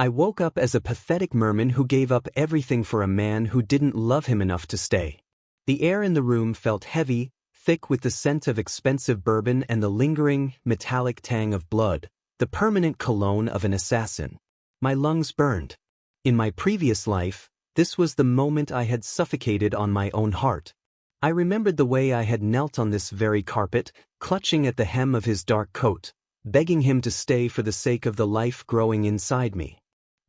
I woke up as a pathetic merman who gave up everything for a man who didn't love him enough to stay. The air in the room felt heavy, thick with the scent of expensive bourbon and the lingering, metallic tang of blood, the permanent cologne of an assassin. My lungs burned. In my previous life, this was the moment I had suffocated on my own heart. I remembered the way I had knelt on this very carpet, clutching at the hem of his dark coat, begging him to stay for the sake of the life growing inside me.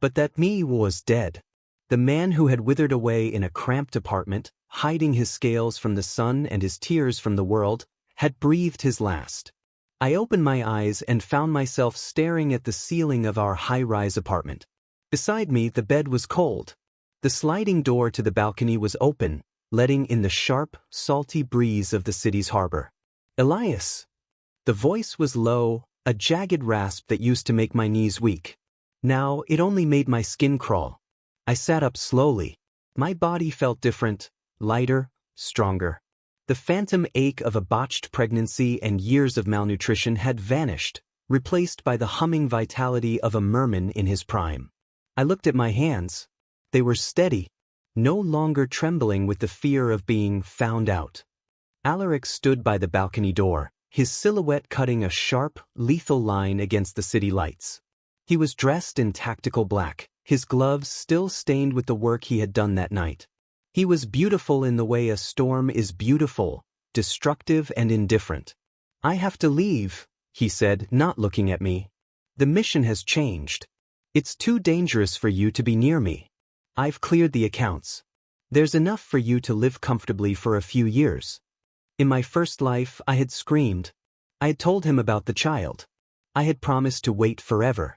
But that me was dead. The man who had withered away in a cramped apartment, hiding his scales from the sun and his tears from the world, had breathed his last. I opened my eyes and found myself staring at the ceiling of our high-rise apartment. Beside me, the bed was cold. The sliding door to the balcony was open, letting in the sharp, salty breeze of the city's harbor. Elias! The voice was low, a jagged rasp that used to make my knees weak. Now it only made my skin crawl. I sat up slowly. My body felt different, lighter, stronger. The phantom ache of a botched pregnancy and years of malnutrition had vanished, replaced by the humming vitality of a merman in his prime. I looked at my hands. They were steady, no longer trembling with the fear of being found out. Alaric stood by the balcony door, his silhouette cutting a sharp, lethal line against the city lights. He was dressed in tactical black, his gloves still stained with the work he had done that night. He was beautiful in the way a storm is beautiful, destructive and indifferent. "I have to leave," he said, not looking at me. "The mission has changed. It's too dangerous for you to be near me. I've cleared the accounts. There's enough for you to live comfortably for a few years." In my first life, I had screamed. I had told him about the child. I had promised to wait forever.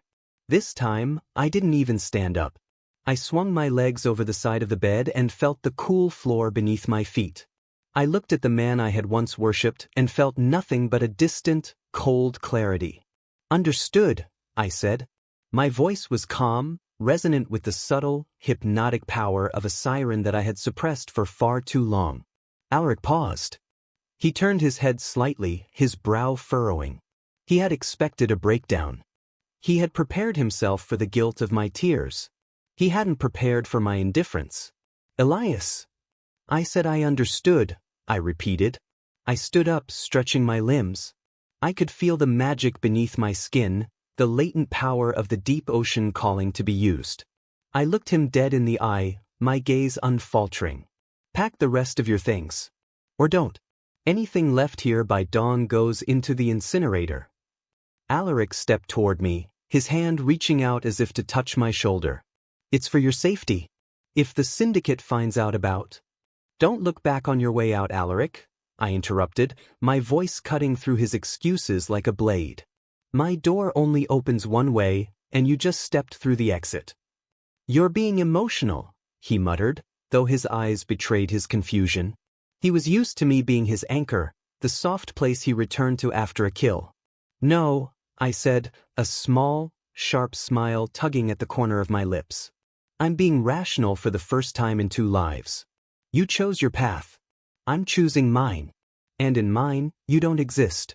This time, I didn't even stand up. I swung my legs over the side of the bed and felt the cool floor beneath my feet. I looked at the man I had once worshipped and felt nothing but a distant, cold clarity. "Understood," I said. My voice was calm, resonant with the subtle, hypnotic power of a siren that I had suppressed for far too long. Alaric paused. He turned his head slightly, his brow furrowing. He had expected a breakdown. He had prepared himself for the guilt of my tears. He hadn't prepared for my indifference. "Elias." I said I understood, I repeated. I stood up, stretching my limbs. I could feel the magic beneath my skin, the latent power of the deep ocean calling to be used. I looked him dead in the eye, my gaze unfaltering. "Pack the rest of your things. Or don't. Anything left here by dawn goes into the incinerator." Alaric stepped toward me, his hand reaching out as if to touch my shoulder. "It's for your safety. If the syndicate finds out about—" "Don't look back on your way out, Alaric," I interrupted, my voice cutting through his excuses like a blade. "My door only opens one way, and you just stepped through the exit." "You're being emotional," he muttered, though his eyes betrayed his confusion. He was used to me being his anchor, the soft place he returned to after a kill. "No," I said, a small, sharp smile tugging at the corner of my lips. "I'm being rational for the first time in 2 lives. You chose your path. I'm choosing mine. And in mine, you don't exist."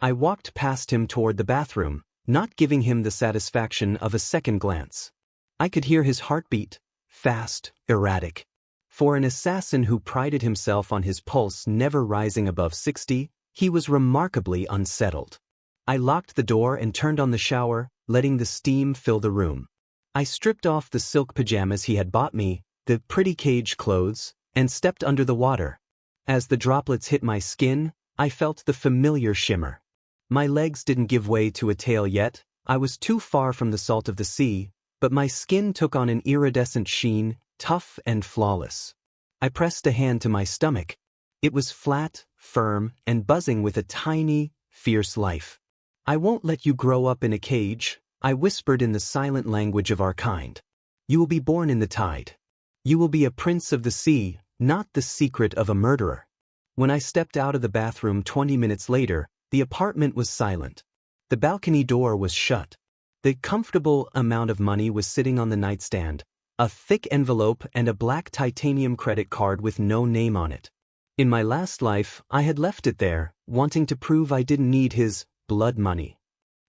I walked past him toward the bathroom, not giving him the satisfaction of a second glance. I could hear his heartbeat, fast, erratic. For an assassin who prided himself on his pulse never rising above 60, he was remarkably unsettled. I locked the door and turned on the shower, letting the steam fill the room. I stripped off the silk pajamas he had bought me, the pretty cage clothes, and stepped under the water. As the droplets hit my skin, I felt the familiar shimmer. My legs didn't give way to a tail yet, I was too far from the salt of the sea, but my skin took on an iridescent sheen, tough and flawless. I pressed a hand to my stomach. It was flat, firm, and buzzing with a tiny, fierce life. "I won't let you grow up in a cage," I whispered in the silent language of our kind. "You will be born in the tide. You will be a prince of the sea, not the secret of a murderer." When I stepped out of the bathroom 20 minutes later, the apartment was silent. The balcony door was shut. The comfortable amount of money was sitting on the nightstand, a thick envelope and a black titanium credit card with no name on it. In my last life, I had left it there, wanting to prove I didn't need his blood money.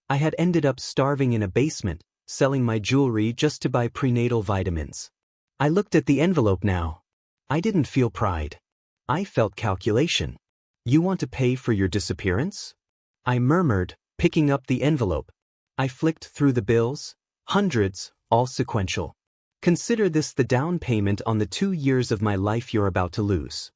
I had ended up starving in a basement, selling my jewelry just to buy prenatal vitamins. I looked at the envelope now. I didn't feel pride. I felt calculation. "You want to pay for your disappearance?" I murmured, picking up the envelope. I flicked through the bills, hundreds, all sequential. "Consider this the down payment on the 2 years of my life you're about to lose."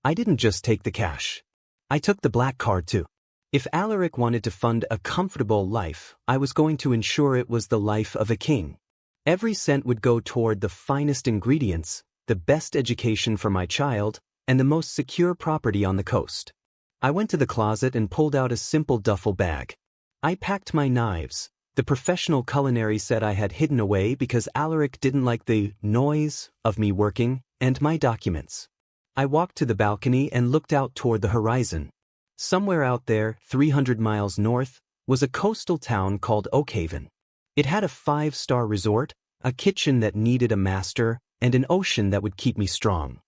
I didn't just take the cash. I took the black card too. If Alaric wanted to fund a comfortable life, I was going to ensure it was the life of a king. Every cent would go toward the finest ingredients, the best education for my child, and the most secure property on the coast. I went to the closet and pulled out a simple duffel bag. I packed my knives, the professional culinary set I had hidden away because Alaric didn't like the noise of me working, and my documents. I walked to the balcony and looked out toward the horizon. Somewhere out there, 300 miles north, was a coastal town called Oakhaven. It had a 5-star resort, a kitchen that needed a master, and an ocean that would keep me strong.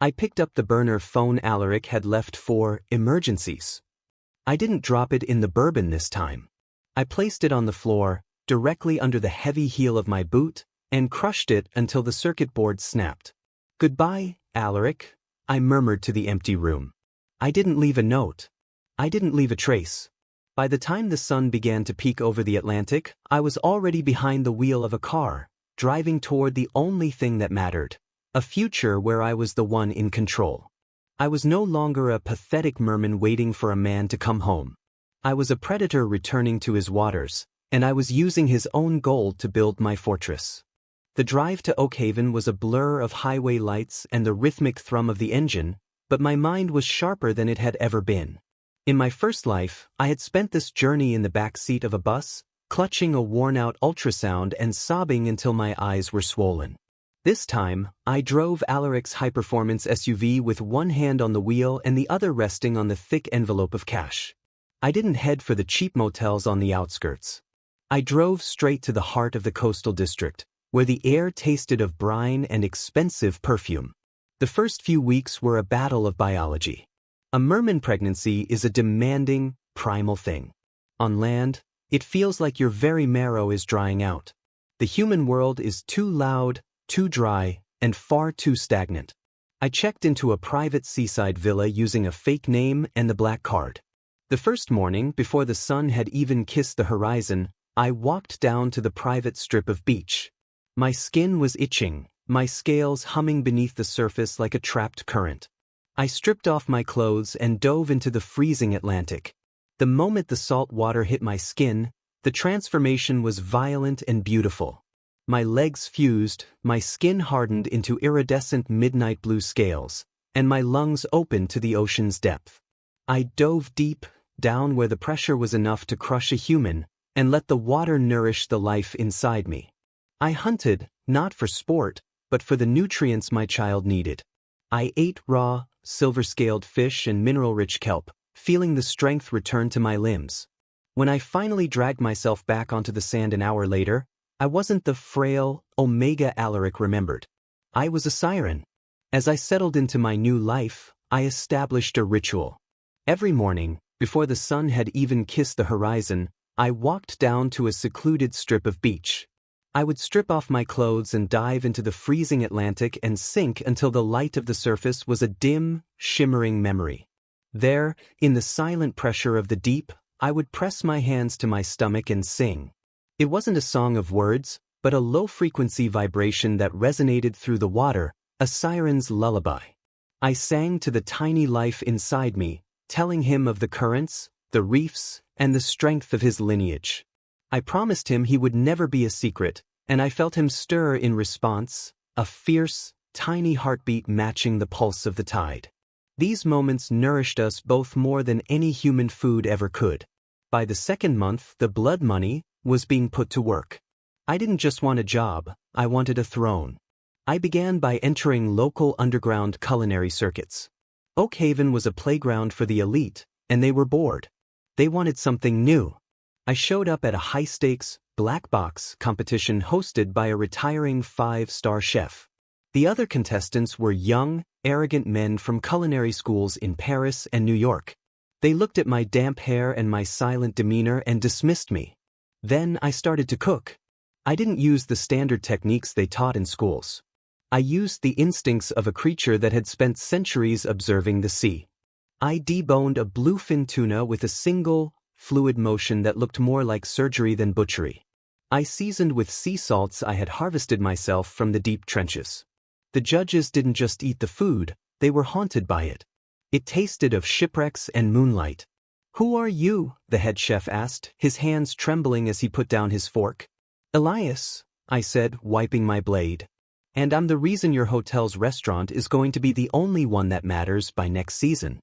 I picked up the burner phone Alaric had left for emergencies. I didn't drop it in the bourbon this time. I placed it on the floor, directly under the heavy heel of my boot, and crushed it until the circuit board snapped. "Goodbye, Alaric," I murmured to the empty room. I didn't leave a note. I didn't leave a trace. By the time the sun began to peek over the Atlantic, I was already behind the wheel of a car, driving toward the only thing that mattered, a future where I was the one in control. I was no longer a pathetic merman waiting for a man to come home. I was a predator returning to his waters, and I was using his own gold to build my fortress. The drive to Oakhaven was a blur of highway lights and the rhythmic thrum of the engine, but my mind was sharper than it had ever been. In my first life, I had spent this journey in the back seat of a bus, clutching a worn-out ultrasound and sobbing until my eyes were swollen. This time, I drove Alaric's high-performance SUV with one hand on the wheel and the other resting on the thick envelope of cash. I didn't head for the cheap motels on the outskirts. I drove straight to the heart of the coastal district, where the air tasted of brine and expensive perfume. The first few weeks were a battle of biology. A merman pregnancy is a demanding, primal thing. On land, it feels like your very marrow is drying out. The human world is too loud, too dry, and far too stagnant. I checked into a private seaside villa using a fake name and the black card. The first morning, before the sun had even kissed the horizon, I walked down to the private strip of beach. My skin was itching, my scales humming beneath the surface like a trapped current. I stripped off my clothes and dove into the freezing Atlantic. The moment the salt water hit my skin, the transformation was violent and beautiful. My legs fused, my skin hardened into iridescent midnight blue scales, and my lungs opened to the ocean's depth. I dove deep, down where the pressure was enough to crush a human, and let the water nourish the life inside me. I hunted, not for sport, but for the nutrients my child needed. I ate raw, silver-scaled fish and mineral-rich kelp, feeling the strength return to my limbs. When I finally dragged myself back onto the sand an hour later, I wasn't the frail, Omega Alaric remembered. I was a siren. As I settled into my new life, I established a ritual. Every morning, before the sun had even kissed the horizon, I walked down to a secluded strip of beach. I would strip off my clothes and dive into the freezing Atlantic and sink until the light of the surface was a dim, shimmering memory. There, in the silent pressure of the deep, I would press my hands to my stomach and sing. It wasn't a song of words, but a low-frequency vibration that resonated through the water, a siren's lullaby. I sang to the tiny life inside me, telling him of the currents, the reefs, and the strength of his lineage. I promised him he would never be a secret, and I felt him stir in response, a fierce, tiny heartbeat matching the pulse of the tide. These moments nourished us both more than any human food ever could. By the second month, the blood money was being put to work. I didn't just want a job, I wanted a throne. I began by entering local underground culinary circuits. Oakhaven was a playground for the elite, and they were bored. They wanted something new. I showed up at a high-stakes, black box competition hosted by a retiring 5-star chef. The other contestants were young, arrogant men from culinary schools in Paris and New York. They looked at my damp hair and my silent demeanor and dismissed me. Then I started to cook. I didn't use the standard techniques they taught in schools. I used the instincts of a creature that had spent centuries observing the sea. I deboned a bluefin tuna with a single, fluid motion that looked more like surgery than butchery. I seasoned with sea salts I had harvested myself from the deep trenches. The judges didn't just eat the food, they were haunted by it. It tasted of shipwrecks and moonlight. "Who are you?" the head chef asked, his hands trembling as he put down his fork. "Elias," I said, wiping my blade. "And I'm the reason your hotel's restaurant is going to be the only one that matters by next season."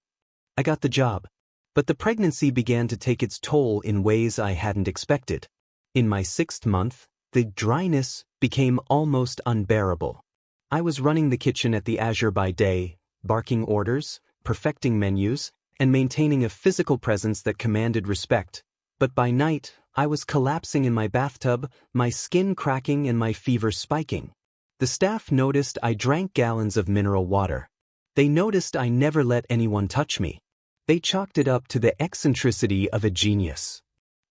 I got the job. But the pregnancy began to take its toll in ways I hadn't expected. In my 6th month, the dryness became almost unbearable. I was running the kitchen at the Azure by day, barking orders, perfecting menus, and maintaining a physical presence that commanded respect. But by night, I was collapsing in my bathtub, my skin cracking and my fever spiking. The staff noticed I drank gallons of mineral water. They noticed I never let anyone touch me. They chalked it up to the eccentricity of a genius.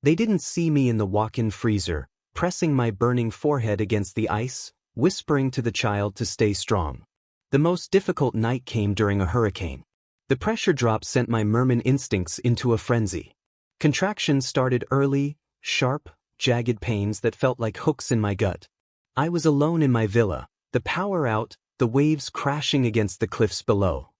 They didn't see me in the walk-in freezer, pressing my burning forehead against the ice, whispering to the child to stay strong. The most difficult night came during a hurricane. The pressure drop sent my merman instincts into a frenzy. Contractions started early, sharp, jagged pains that felt like hooks in my gut. I was alone in my villa, the power out, the waves crashing against the cliffs below.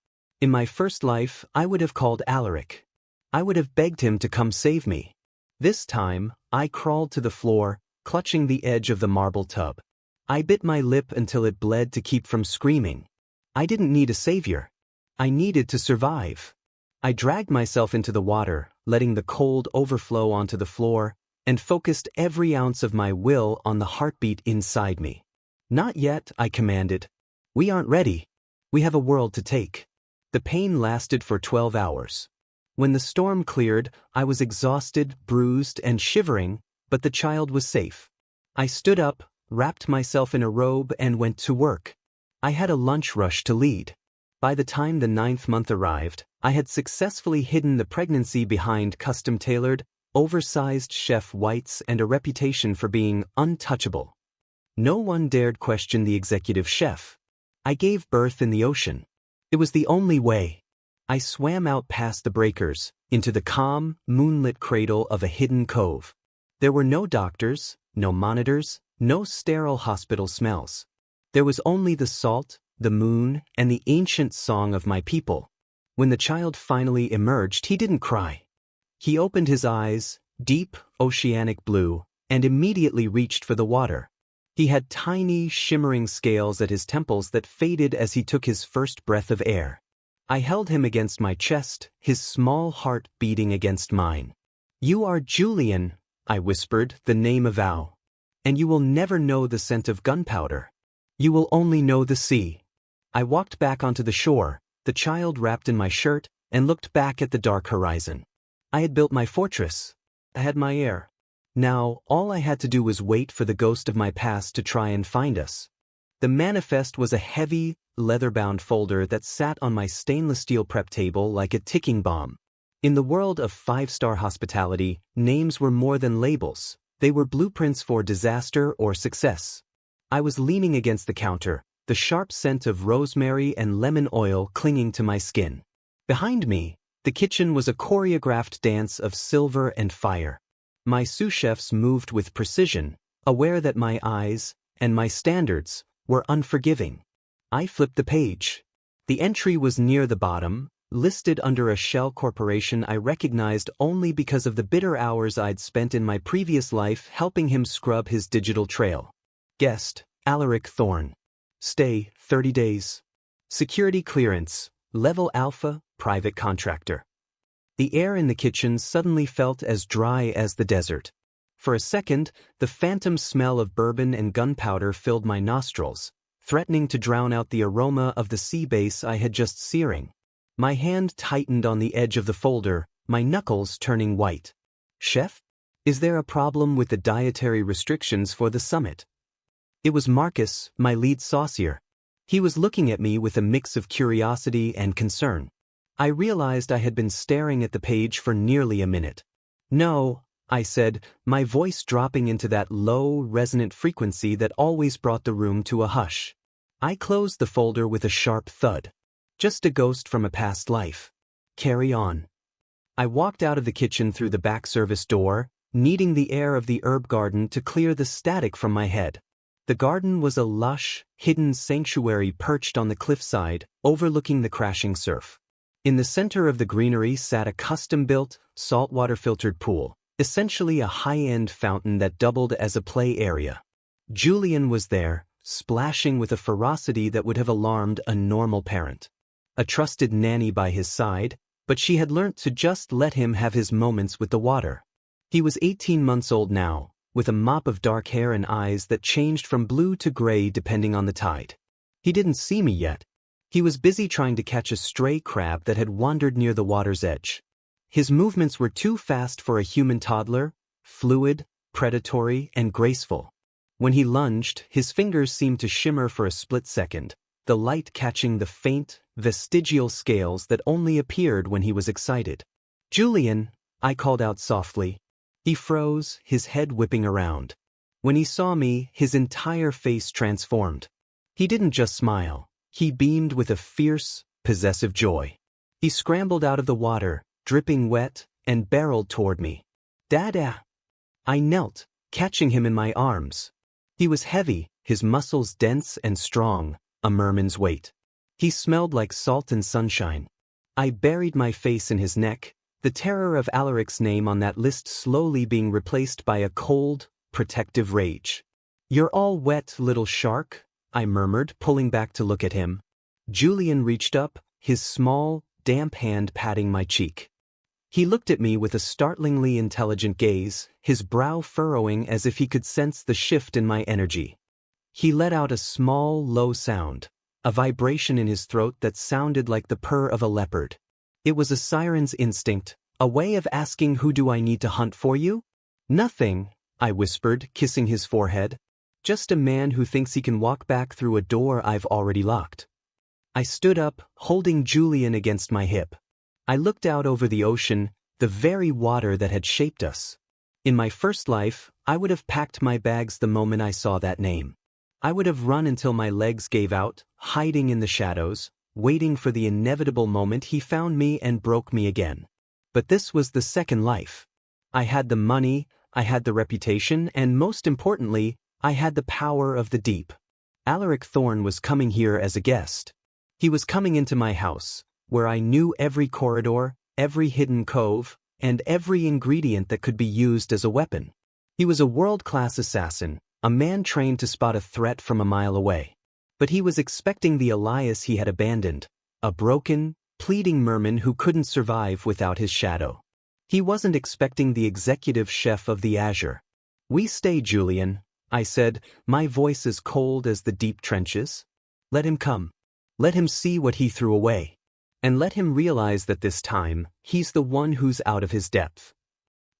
In my first life, I would have called Alaric. I would have begged him to come save me. This time, I crawled to the floor, clutching the edge of the marble tub. I bit my lip until it bled to keep from screaming. I didn't need a savior. I needed to survive. I dragged myself into the water, letting the cold overflow onto the floor, and focused every ounce of my will on the heartbeat inside me. "Not yet," I commanded. "We aren't ready. We have a world to take." The pain lasted for 12 hours. When the storm cleared, I was exhausted, bruised, and shivering, but the child was safe. I stood up, wrapped myself in a robe, and went to work. I had a lunch rush to lead. By the time the 9th month arrived, I had successfully hidden the pregnancy behind custom-tailored, oversized chef whites and a reputation for being untouchable. No one dared question the executive chef. I gave birth in the ocean. It was the only way. I swam out past the breakers, into the calm, moonlit cradle of a hidden cove. There were no doctors, no monitors, no sterile hospital smells. There was only the salt, the moon, and the ancient song of my people. When the child finally emerged, he didn't cry. He opened his eyes, deep, oceanic blue, and immediately reached for the water. He had tiny, shimmering scales at his temples that faded as he took his first breath of air. I held him against my chest, his small heart beating against mine. "You are Julian," I whispered, the name a vow. "And you will never know the scent of gunpowder. You will only know the sea." I walked back onto the shore, the child wrapped in my shirt, and looked back at the dark horizon. I had built my fortress. I had my heir. Now, all I had to do was wait for the ghost of my past to try and find us. The manifest was a heavy, leather-bound folder that sat on my stainless steel prep table like a ticking bomb. In the world of 5-star hospitality, names were more than labels. They were blueprints for disaster or success. I was leaning against the counter, the sharp scent of rosemary and lemon oil clinging to my skin. Behind me, the kitchen was a choreographed dance of silver and fire. My sous chefs moved with precision, aware that my eyes, and my standards, were unforgiving. I flipped the page. The entry was near the bottom, listed under a shell corporation I recognized only because of the bitter hours I'd spent in my previous life helping him scrub his digital trail. Guest, Alaric Thorne. Stay, 30 days. Security clearance, level alpha, private contractor. The air in the kitchen suddenly felt as dry as the desert. For a second, the phantom smell of bourbon and gunpowder filled my nostrils, threatening to drown out the aroma of the sea base I had just searing. My hand tightened on the edge of the folder, my knuckles turning white. "Chef? Is there a problem with the dietary restrictions for the summit?" It was Marcus, my lead saucier. He was looking at me with a mix of curiosity and concern. I realized I had been staring at the page for nearly a minute. "No," I said, my voice dropping into that low, resonant frequency that always brought the room to a hush. I closed the folder with a sharp thud. Just a ghost from a past life. Carry on. I walked out of the kitchen through the back service door, needing the air of the herb garden to clear the static from my head. The garden was a lush, hidden sanctuary perched on the cliffside, overlooking the crashing surf. In the center of the greenery sat a custom-built, saltwater-filtered pool, essentially a high-end fountain that doubled as a play area. Julian was there, splashing with a ferocity that would have alarmed a normal parent. A trusted nanny by his side, but she had learnt to just let him have his moments with the water. He was 18 months old now, with a mop of dark hair and eyes that changed from blue to gray depending on the tide. He didn't see me yet. He was busy trying to catch a stray crab that had wandered near the water's edge. His movements were too fast for a human toddler, fluid, predatory, and graceful. When he lunged, his fingers seemed to shimmer for a split second, the light catching the faint, vestigial scales that only appeared when he was excited. "Julian," I called out softly. He froze, his head whipping around. When he saw me, his entire face transformed. He didn't just smile. He beamed with a fierce, possessive joy. He scrambled out of the water, dripping wet, and barreled toward me. "Dada!" I knelt, catching him in my arms. He was heavy, his muscles dense and strong, a merman's weight. He smelled like salt and sunshine. I buried my face in his neck, the terror of Alaric's name on that list slowly being replaced by a cold, protective rage. "You're all wet, little shark," I murmured, pulling back to look at him. Julian reached up, his small, damp hand patting my cheek. He looked at me with a startlingly intelligent gaze, his brow furrowing as if he could sense the shift in my energy. He let out a small, low sound, a vibration in his throat that sounded like the purr of a leopard. It was a siren's instinct, a way of asking, "Who do I need to hunt for you?" "Nothing," I whispered, kissing his forehead. "Just a man who thinks he can walk back through a door I've already locked." I stood up, holding Julian against my hip. I looked out over the ocean, the very water that had shaped us. In my first life, I would have packed my bags the moment I saw that name. I would have run until my legs gave out, hiding in the shadows, waiting for the inevitable moment he found me and broke me again. But this was the second life. I had the money, I had the reputation, and most importantly, I had the power of the deep. Alaric Thorne was coming here as a guest. He was coming into my house, where I knew every corridor, every hidden cove, and every ingredient that could be used as a weapon. He was a world-class assassin, a man trained to spot a threat from a mile away. But he was expecting the Elias he had abandoned, a broken, pleading merman who couldn't survive without his shadow. He wasn't expecting the executive chef of the Azure. "We stay, Julian," I said, my voice as cold as the deep trenches. "Let him come. Let him see what he threw away. And let him realize that this time, he's the one who's out of his depth."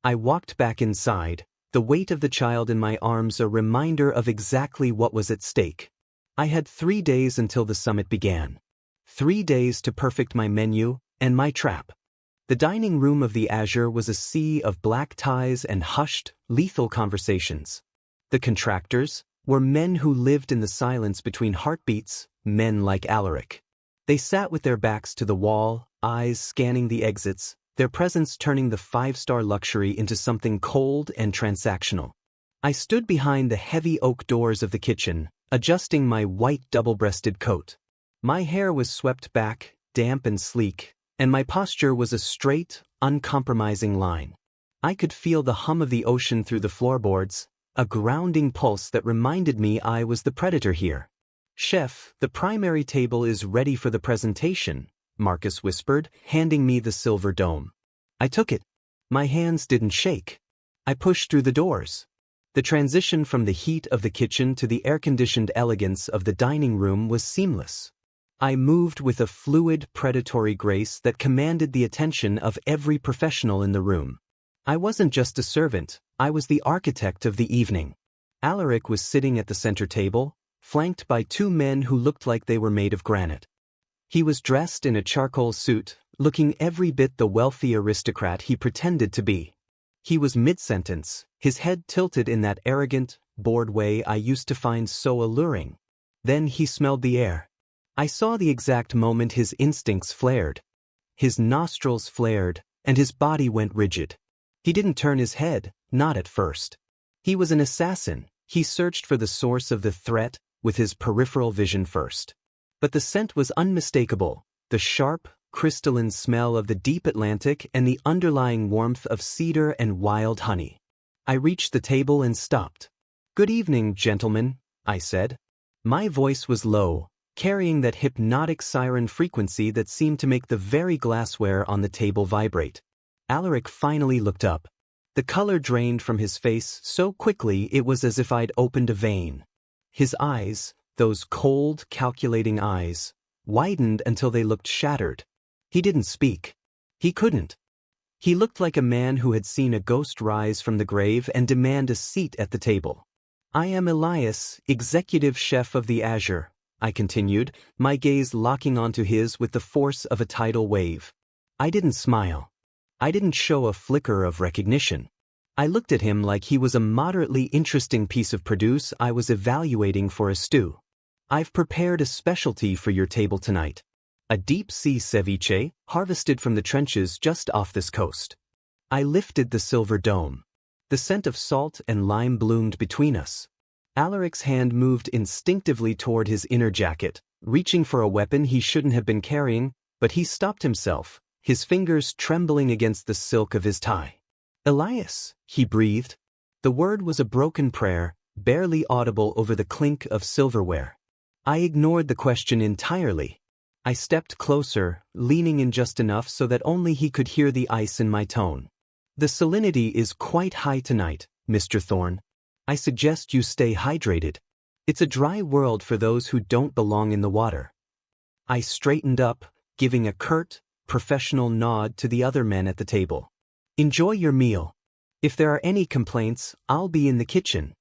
I walked back inside, the weight of the child in my arms a reminder of exactly what was at stake. I had 3 days until the summit began. 3 days to perfect my menu and my trap. The dining room of the Azure was a sea of black ties and hushed, lethal conversations. The contractors were men who lived in the silence between heartbeats, men like Alaric. They sat with their backs to the wall, eyes scanning the exits, their presence turning the 5-star luxury into something cold and transactional. I stood behind the heavy oak doors of the kitchen, adjusting my white double-breasted coat. My hair was swept back, damp and sleek, and my posture was a straight, uncompromising line. I could feel the hum of the ocean through the floorboards, a grounding pulse that reminded me I was the predator here. "Chef, the primary table is ready for the presentation," Marcus whispered, handing me the silver dome. I took it. My hands didn't shake. I pushed through the doors. The transition from the heat of the kitchen to the air-conditioned elegance of the dining room was seamless. I moved with a fluid, predatory grace that commanded the attention of every professional in the room. I wasn't just a servant, I was the architect of the evening. Alaric was sitting at the center table, flanked by 2 men who looked like they were made of granite. He was dressed in a charcoal suit, looking every bit the wealthy aristocrat he pretended to be. He was mid-sentence, his head tilted in that arrogant, bored way I used to find so alluring. Then he smelled the air. I saw the exact moment his instincts flared. His nostrils flared, and his body went rigid. He didn't turn his head, not at first. He was an assassin. He searched for the source of the threat with his peripheral vision first. But the scent was unmistakable, the sharp, crystalline smell of the deep Atlantic and the underlying warmth of cedar and wild honey. I reached the table and stopped. "Good evening, gentlemen," I said. My voice was low, carrying that hypnotic siren frequency that seemed to make the very glassware on the table vibrate. Alaric finally looked up. The color drained from his face so quickly it was as if I'd opened a vein. His eyes, those cold, calculating eyes, widened until they looked shattered. He didn't speak. He couldn't. He looked like a man who had seen a ghost rise from the grave and demand a seat at the table. "I am Elias, executive chef of the Azure," I continued, my gaze locking onto his with the force of a tidal wave. I didn't smile. I didn't show a flicker of recognition. I looked at him like he was a moderately interesting piece of produce I was evaluating for a stew. "I've prepared a specialty for your table tonight. A deep-sea ceviche, harvested from the trenches just off this coast." I lifted the silver dome. The scent of salt and lime bloomed between us. Alaric's hand moved instinctively toward his inner jacket, reaching for a weapon he shouldn't have been carrying, but he stopped himself, his fingers trembling against the silk of his tie. "Elias," he breathed. The word was a broken prayer, barely audible over the clink of silverware. I ignored the question entirely. I stepped closer, leaning in just enough so that only he could hear the ice in my tone. "The salinity is quite high tonight, Mr. Thorne. I suggest you stay hydrated. It's a dry world for those who don't belong in the water." I straightened up, giving a curt, professional nod to the other men at the table. "Enjoy your meal. If there are any complaints, I'll be in the kitchen."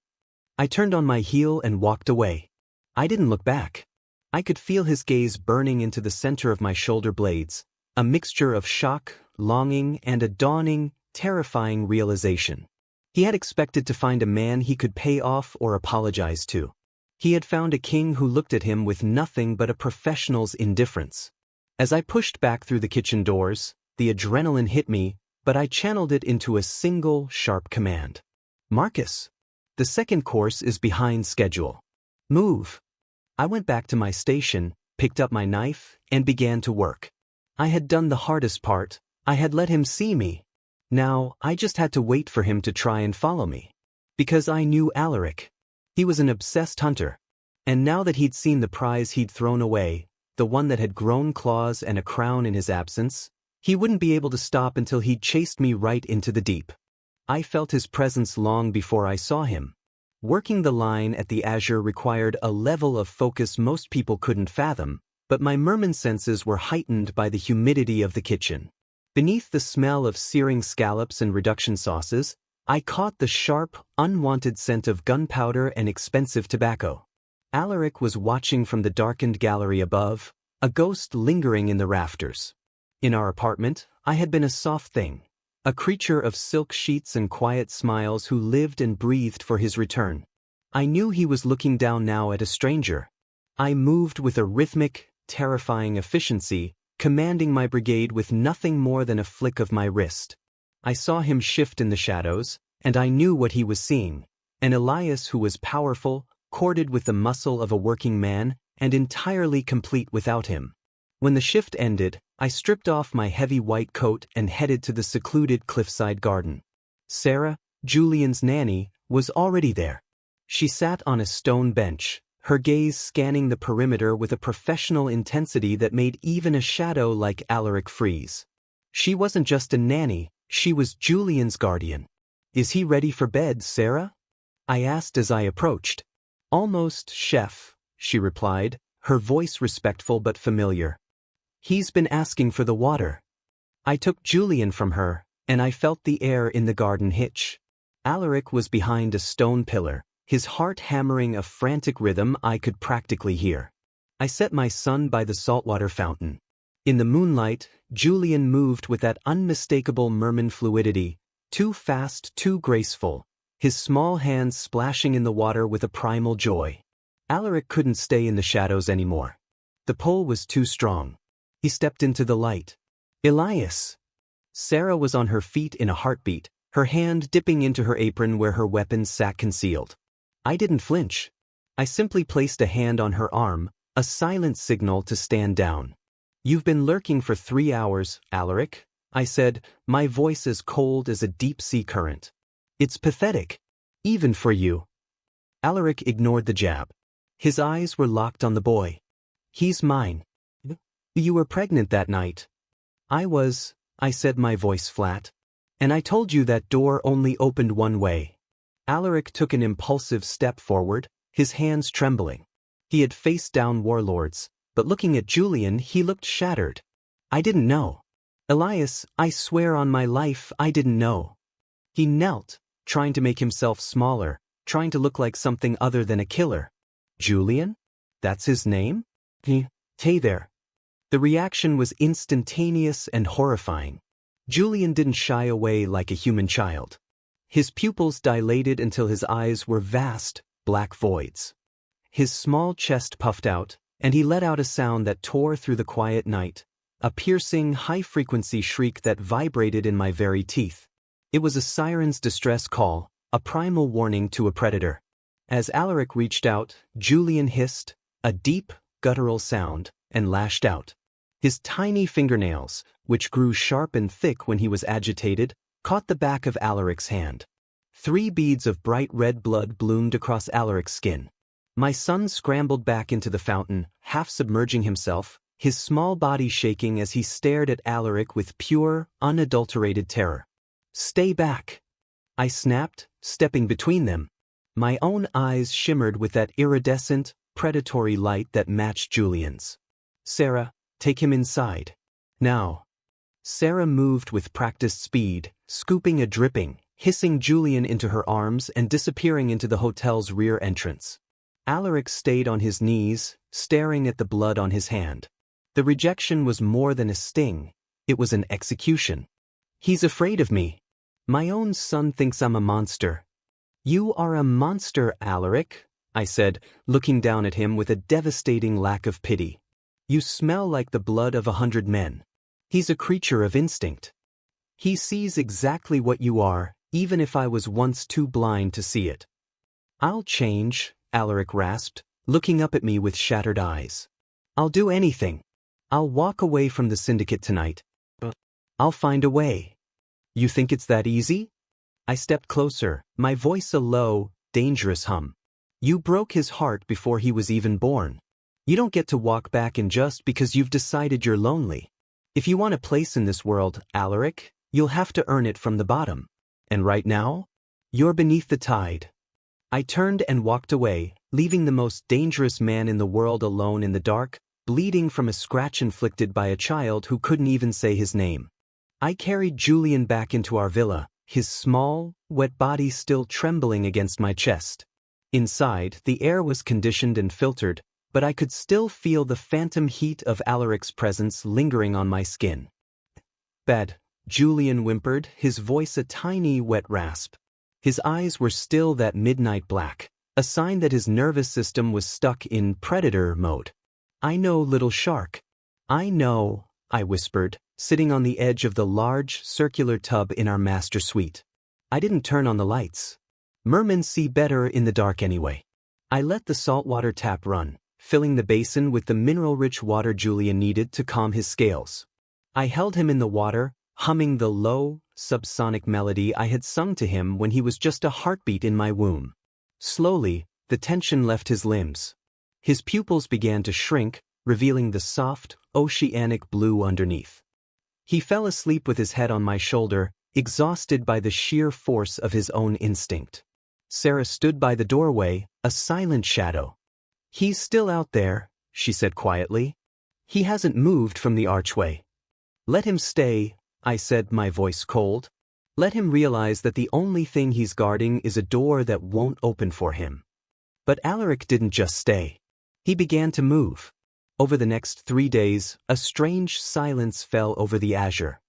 I turned on my heel and walked away. I didn't look back. I could feel his gaze burning into the center of my shoulder blades, a mixture of shock, longing, and a dawning, terrifying realization. He had expected to find a man he could pay off or apologize to. He had found a king who looked at him with nothing but a professional's indifference. As I pushed back through the kitchen doors, the adrenaline hit me, but I channeled it into a single, sharp command. "Marcus, the second course is behind schedule. Move." I went back to my station, picked up my knife, and began to work. I had done the hardest part. I had let him see me. Now, I just had to wait for him to try and follow me. Because I knew Alaric. He was an obsessed hunter. And now that he'd seen the prize he'd thrown away, the one that had grown claws and a crown in his absence, he wouldn't be able to stop until he'd chased me right into the deep. I felt his presence long before I saw him. Working the line at the Azure required a level of focus most people couldn't fathom, but my merman senses were heightened by the humidity of the kitchen. Beneath the smell of searing scallops and reduction sauces, I caught the sharp, unwanted scent of gunpowder and expensive tobacco. Alaric was watching from the darkened gallery above, a ghost lingering in the rafters. In our apartment, I had been a soft thing, a creature of silk sheets and quiet smiles who lived and breathed for his return. I knew he was looking down now at a stranger. I moved with a rhythmic, terrifying efficiency, commanding my brigade with nothing more than a flick of my wrist. I saw him shift in the shadows, and I knew what he was seeing, an Elias who was powerful, corded with the muscle of a working man, and entirely complete without him. When the shift ended, I stripped off my heavy white coat and headed to the secluded cliffside garden. Sarah, Julian's nanny, was already there. She sat on a stone bench, her gaze scanning the perimeter with a professional intensity that made even a shadow like Alaric freeze. She wasn't just a nanny, she was Julian's guardian. "Is he ready for bed, Sarah?" I asked as I approached. "Almost, chef," she replied, her voice respectful but familiar. "He's been asking for the water." I took Julian from her, and I felt the air in the garden hitch. Alaric was behind a stone pillar, his heart hammering a frantic rhythm I could practically hear. I set my son by the saltwater fountain. In the moonlight, Julian moved with that unmistakable merman fluidity, Too fast, too graceful, his small hands splashing in the water with a primal joy. Alaric couldn't stay in the shadows anymore. The pull was too strong. He stepped into the light. Elias! Sarah was on her feet in a heartbeat, her hand dipping into her apron where her weapon sat concealed. I didn't flinch. I simply placed a hand on her arm, a silent signal to stand down. You've been lurking for 3 hours, Alaric, I said, my voice as cold as a deep-sea current. It's pathetic. Even for you. Alaric ignored the jab. His eyes were locked on the boy. He's mine. You were pregnant that night. I was, I said, my voice flat. And I told you that door only opened one way. Alaric took an impulsive step forward, his hands trembling. He had faced down warlords, but looking at Julian he looked shattered. I didn't know. Elias, I swear on my life I didn't know. He knelt, trying to make himself smaller, trying to look like something other than a killer. Julian? That's his name? Hey there. The reaction was instantaneous and horrifying. Julian didn't shy away like a human child. His pupils dilated until his eyes were vast, black voids. His small chest puffed out, and he let out a sound that tore through the quiet night, a piercing, high-frequency shriek that vibrated in my very teeth. It was a siren's distress call, a primal warning to a predator. As Alaric reached out, Julian hissed, a deep, guttural sound, and lashed out. His tiny fingernails, which grew sharp and thick when he was agitated, caught the back of Alaric's hand. 3 beads of bright red blood bloomed across Alaric's skin. My son scrambled back into the fountain, half submerging himself, his small body shaking as he stared at Alaric with pure, unadulterated terror. Stay back! I snapped, stepping between them. My own eyes shimmered with that iridescent, predatory light that matched Julian's. Sarah, take him inside. Now. Sarah moved with practiced speed, scooping a dripping, hissing Julian into her arms and disappearing into the hotel's rear entrance. Alaric stayed on his knees, staring at the blood on his hand. The rejection was more than a sting, it was an execution. He's afraid of me. My own son thinks I'm a monster. You are a monster, Alaric, I said, looking down at him with a devastating lack of pity. You smell like the blood of 100 men. He's a creature of instinct. He sees exactly what you are, even if I was once too blind to see it. I'll change, Alaric rasped, looking up at me with shattered eyes. I'll do anything. I'll walk away from the syndicate tonight. I'll find a way. You think it's that easy? I stepped closer, my voice a low, dangerous hum. You broke his heart before he was even born. You don't get to walk back in just because you've decided you're lonely. If you want a place in this world, Alaric, you'll have to earn it from the bottom. And right now, you're beneath the tide. I turned and walked away, leaving the most dangerous man in the world alone in the dark, bleeding from a scratch inflicted by a child who couldn't even say his name. I carried Julian back into our villa, his small, wet body still trembling against my chest. Inside, the air was conditioned and filtered, but I could still feel the phantom heat of Alaric's presence lingering on my skin. Bed, Julian whimpered, his voice a tiny wet rasp. His eyes were still that midnight black, a sign that his nervous system was stuck in predator mode. I know, little shark. I know, I whispered, sitting on the edge of the large, circular tub in our master suite. I didn't turn on the lights. Mermen see better in the dark anyway. I let the saltwater tap run, filling the basin with the mineral-rich water Julian needed to calm his scales. I held him in the water, humming the low, subsonic melody I had sung to him when he was just a heartbeat in my womb. Slowly, the tension left his limbs. His pupils began to shrink, revealing the soft, oceanic blue underneath. He fell asleep with his head on my shoulder, exhausted by the sheer force of his own instinct. Sarah stood by the doorway, a silent shadow. He's still out there, she said quietly. He hasn't moved from the archway. Let him stay, I said, my voice cold. Let him realize that the only thing he's guarding is a door that won't open for him. But Alaric didn't just stay. He began to move. Over the next 3 days, a strange silence fell over the azure.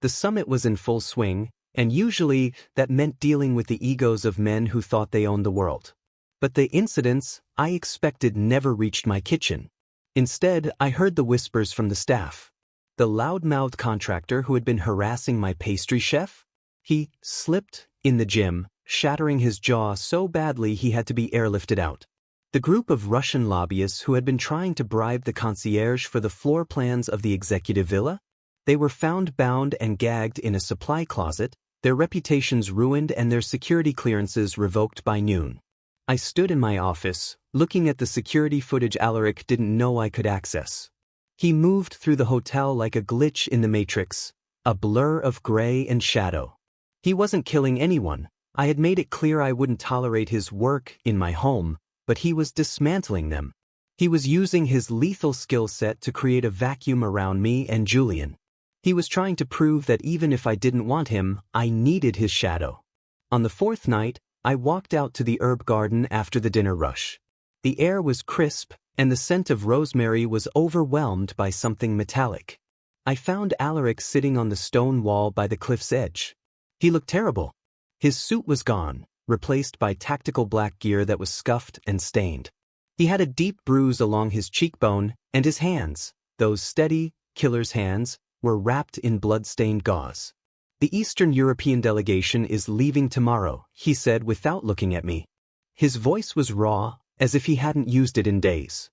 The summit was in full swing, and usually that meant dealing with the egos of men who thought they owned the world. But the incidents I expected never reached my kitchen. Instead, I heard the whispers from the staff. The loud-mouthed contractor who had been harassing my pastry chef? He slipped in the gym, shattering his jaw so badly he had to be airlifted out. The group of Russian lobbyists who had been trying to bribe the concierge for the floor plans of the executive villa? They were found bound and gagged in a supply closet, their reputations ruined and their security clearances revoked by noon. I stood in my office, looking at the security footage Alaric didn't know I could access. He moved through the hotel like a glitch in the Matrix, a blur of gray and shadow. He wasn't killing anyone. I had made it clear I wouldn't tolerate his work in my home, but he was dismantling them. He was using his lethal skill set to create a vacuum around me and Julian. He was trying to prove that even if I didn't want him, I needed his shadow. On the fourth night, I walked out to the herb garden after the dinner rush. The air was crisp, and the scent of rosemary was overwhelmed by something metallic. I found Alaric sitting on the stone wall by the cliff's edge. He looked terrible. His suit was gone, replaced by tactical black gear that was scuffed and stained. He had a deep bruise along his cheekbone, and his hands, those steady, killer's hands, were wrapped in blood-stained gauze. "The Eastern European delegation is leaving tomorrow," he said without looking at me. His voice was raw, as if he hadn't used it in days.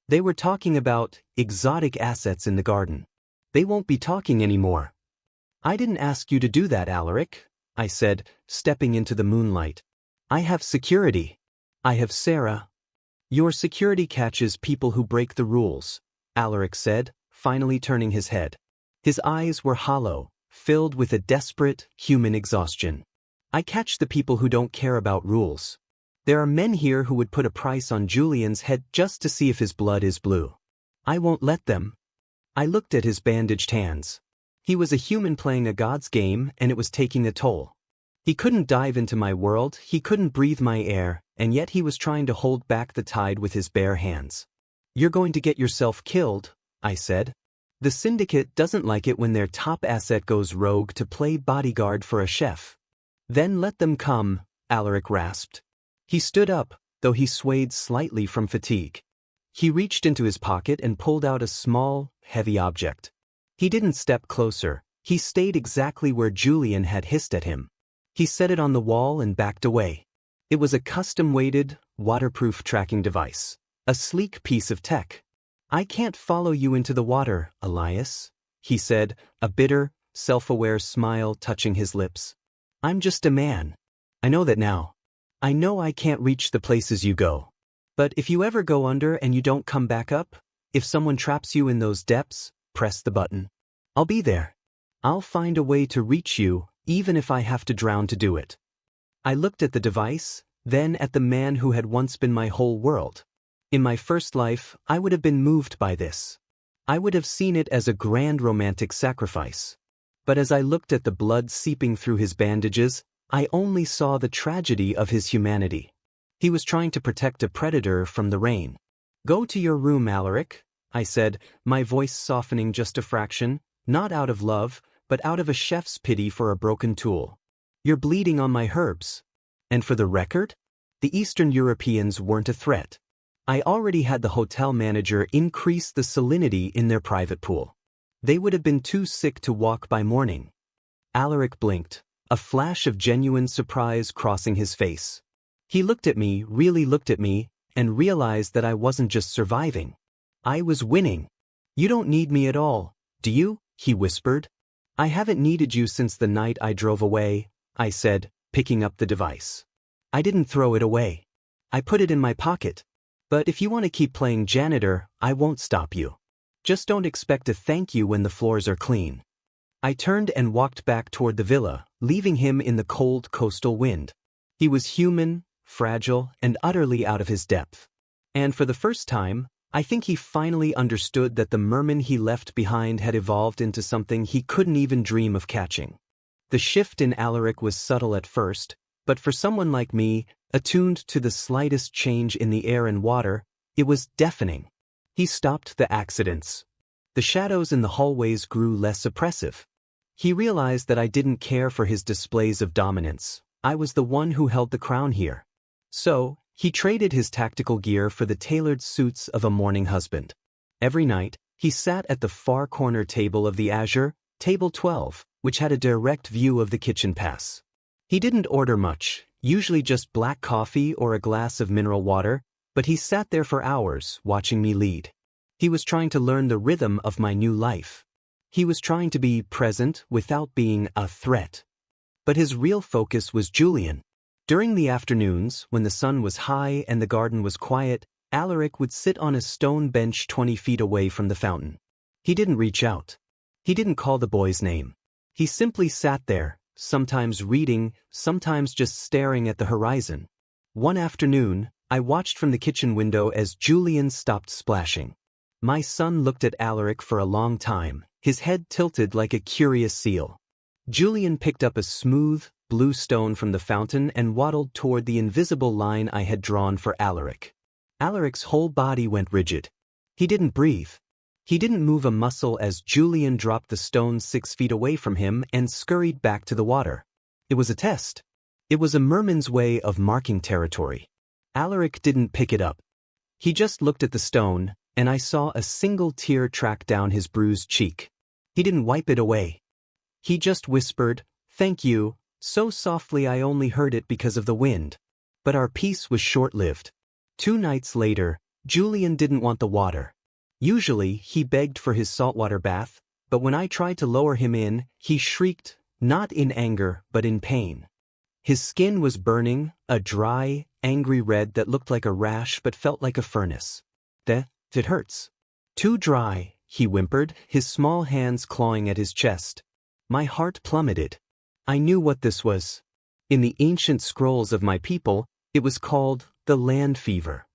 "They were talking about exotic assets in the garden. They won't be talking anymore." "I didn't ask you to do that, Alaric," I said, stepping into the moonlight. "I have security. I have Sarah." "Your security catches people who break the rules," Alaric said, finally turning his head. His eyes were hollow, filled with a desperate, human exhaustion. "I catch the people who don't care about rules. There are men here who would put a price on Julian's head just to see if his blood is blue. I won't let them." I looked at his bandaged hands. He was a human playing a god's game, and it was taking a toll. He couldn't dive into my world, he couldn't breathe my air, and yet he was trying to hold back the tide with his bare hands. "You're going to get yourself killed," I said. "The syndicate doesn't like it when their top asset goes rogue to play bodyguard for a chef." "Then let them come," Alaric rasped. He stood up, though he swayed slightly from fatigue. He reached into his pocket and pulled out a small, heavy object. He didn't step closer, he stayed exactly where Julian had hissed at him. He set it on the wall and backed away. It was a custom-weighted, waterproof tracking device, a sleek piece of tech. "I can't follow you into the water, Elias," he said, a bitter, self-aware smile touching his lips. "I'm just a man. I know that now. I know I can't reach the places you go. But if you ever go under and you don't come back up, if someone traps you in those depths, press the button. I'll be there. I'll find a way to reach you, even if I have to drown to do it." I looked at the device, then at the man who had once been my whole world. In my first life, I would have been moved by this. I would have seen it as a grand romantic sacrifice. But as I looked at the blood seeping through his bandages, I only saw the tragedy of his humanity. He was trying to protect a predator from the rain. "Go to your room, Alaric," I said, my voice softening just a fraction, not out of love, but out of a chef's pity for a broken tool. "You're bleeding on my herbs. And for the record, the Eastern Europeans weren't a threat. I already had the hotel manager increase the salinity in their private pool. They would have been too sick to walk by morning." Alaric blinked, a flash of genuine surprise crossing his face. He looked at me, really looked at me, and realized that I wasn't just surviving. I was winning. "You don't need me at all, do you?" he whispered. "I haven't needed you since the night I drove away," I said, picking up the device. "I didn't throw it away. I put it in my pocket. But if you want to keep playing janitor, I won't stop you. Just don't expect a thank you when the floors are clean." I turned and walked back toward the villa, leaving him in the cold coastal wind. He was human, fragile, and utterly out of his depth. And for the first time, I think he finally understood that the merman he left behind had evolved into something he couldn't even dream of catching. The shift in Alaric was subtle at first, but for someone like me, attuned to the slightest change in the air and water, it was deafening. He stopped the accidents. The shadows in the hallways grew less oppressive. He realized that I didn't care for his displays of dominance. I was the one who held the crown here. So, he traded his tactical gear for the tailored suits of a mourning husband. Every night, he sat at the far corner table of the Azure, table 12, which had a direct view of the kitchen pass. He didn't order much, usually just black coffee or a glass of mineral water, but he sat there for hours, watching me lead. He was trying to learn the rhythm of my new life. He was trying to be present without being a threat. But his real focus was Julian. During the afternoons, when the sun was high and the garden was quiet, Alaric would sit on a stone bench 20 feet away from the fountain. He didn't reach out. He didn't call the boy's name. He simply sat there, sometimes reading, sometimes just staring at the horizon. One afternoon, I watched from the kitchen window as Julian stopped splashing. My son looked at Alaric for a long time, his head tilted like a curious seal. Julian picked up a smooth, blue stone from the fountain and waddled toward the invisible line I had drawn for Alaric. Alaric's whole body went rigid. He didn't breathe. He didn't move a muscle as Julian dropped the stone 6 feet away from him and scurried back to the water. It was a test. It was a merman's way of marking territory. Alaric didn't pick it up. He just looked at the stone, and I saw a single tear track down his bruised cheek. He didn't wipe it away. He just whispered, "Thank you," so softly I only heard it because of the wind. But our peace was short-lived. 2 nights later, Julian didn't want the water. Usually, he begged for his saltwater bath, but when I tried to lower him in, he shrieked, not in anger, but in pain. His skin was burning, a dry, angry red that looked like a rash but felt like a furnace. It hurts. Too dry, he whimpered, his small hands clawing at his chest. My heart plummeted. I knew what this was. In the ancient scrolls of my people, it was called the land fever.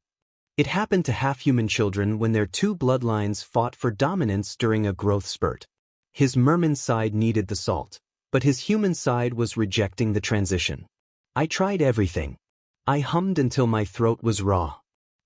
It happened to half-human children when their 2 bloodlines fought for dominance during a growth spurt. His merman side needed the salt, but his human side was rejecting the transition. I tried everything. I hummed until my throat was raw.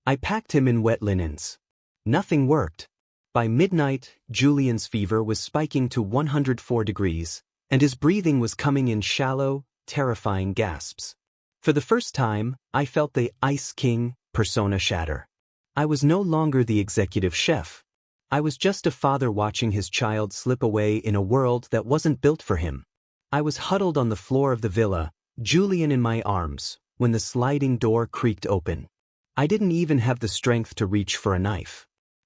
I packed him in wet linens. Nothing worked. By midnight, Julian's fever was spiking to 104 degrees, and his breathing was coming in shallow, terrifying gasps. For the first time, I felt the Ice King persona shatter. I was no longer the executive chef. I was just a father watching his child slip away in a world that wasn't built for him. I was huddled on the floor of the villa, Julian in my arms, when the sliding door creaked open. I didn't even have the strength to reach for a knife.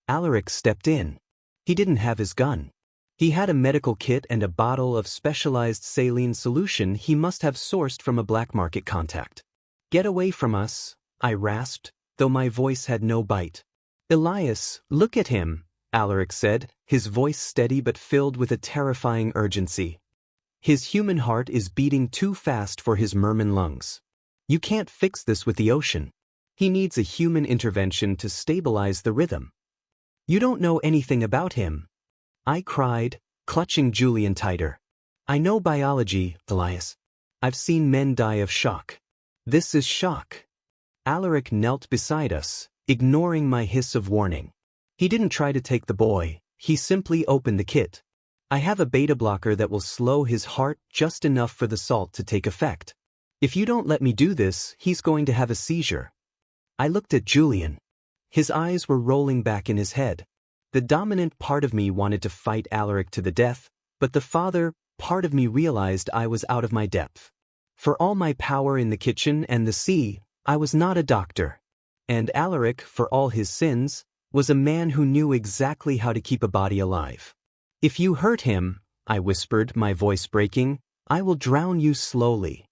Alaric stepped in. He didn't have his gun. He had a medical kit and a bottle of specialized saline solution he must have sourced from a black market contact. "Get away from us," I rasped, though my voice had no bite. "Elias, look at him," Alaric said, his voice steady but filled with a terrifying urgency. "His human heart is beating too fast for his merman lungs. You can't fix this with the ocean. He needs a human intervention to stabilize the rhythm." "You don't know anything about him," I cried, clutching Julian tighter. "I know biology, Elias. I've seen men die of shock. This is shock." Alaric knelt beside us, ignoring my hiss of warning. He didn't try to take the boy, he simply opened the kit. "I have a beta blocker that will slow his heart just enough for the salt to take effect. If you don't let me do this, he's going to have a seizure." I looked at Julian. His eyes were rolling back in his head. The dominant part of me wanted to fight Alaric to the death, but the father part of me realized I was out of my depth. For all my power in the kitchen and the sea, I was not a doctor. And Alaric, for all his sins, was a man who knew exactly how to keep a body alive. "If you hurt him," I whispered, my voice breaking, "I will drown you slowly."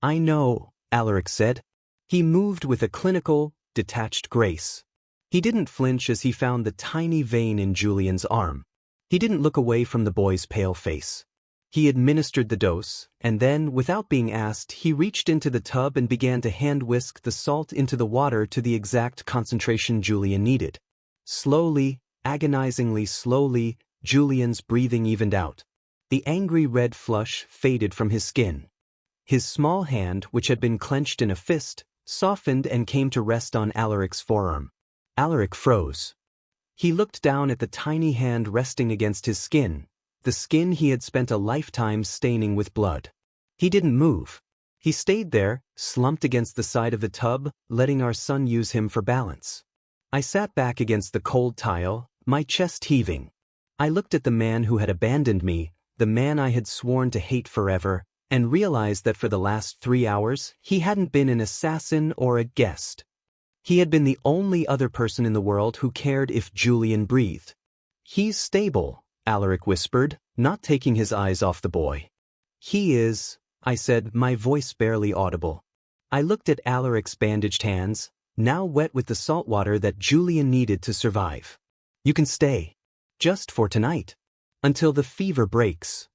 "I know," Alaric said. He moved with a clinical, detached grace. He didn't flinch as he found the tiny vein in Julian's arm. He didn't look away from the boy's pale face. He administered the dose, and then, without being asked, he reached into the tub and began to hand-whisk the salt into the water to the exact concentration Julian needed. Slowly, agonizingly slowly, Julian's breathing evened out. The angry red flush faded from his skin. His small hand, which had been clenched in a fist, softened and came to rest on Alaric's forearm. Alaric froze. He looked down at the tiny hand resting against his skin, the skin he had spent a lifetime staining with blood. He didn't move. He stayed there, slumped against the side of the tub, letting our son use him for balance. I sat back against the cold tile, my chest heaving. I looked at the man who had abandoned me, the man I had sworn to hate forever, and realized that for the last 3 hours, he hadn't been an assassin or a guest. He had been the only other person in the world who cared if Julian breathed. "He's stable," Alaric whispered, not taking his eyes off the boy. "He is," I said, my voice barely audible. I looked at Alaric's bandaged hands, now wet with the salt water that Julian needed to survive. "You can stay. Just for tonight. Until the fever breaks."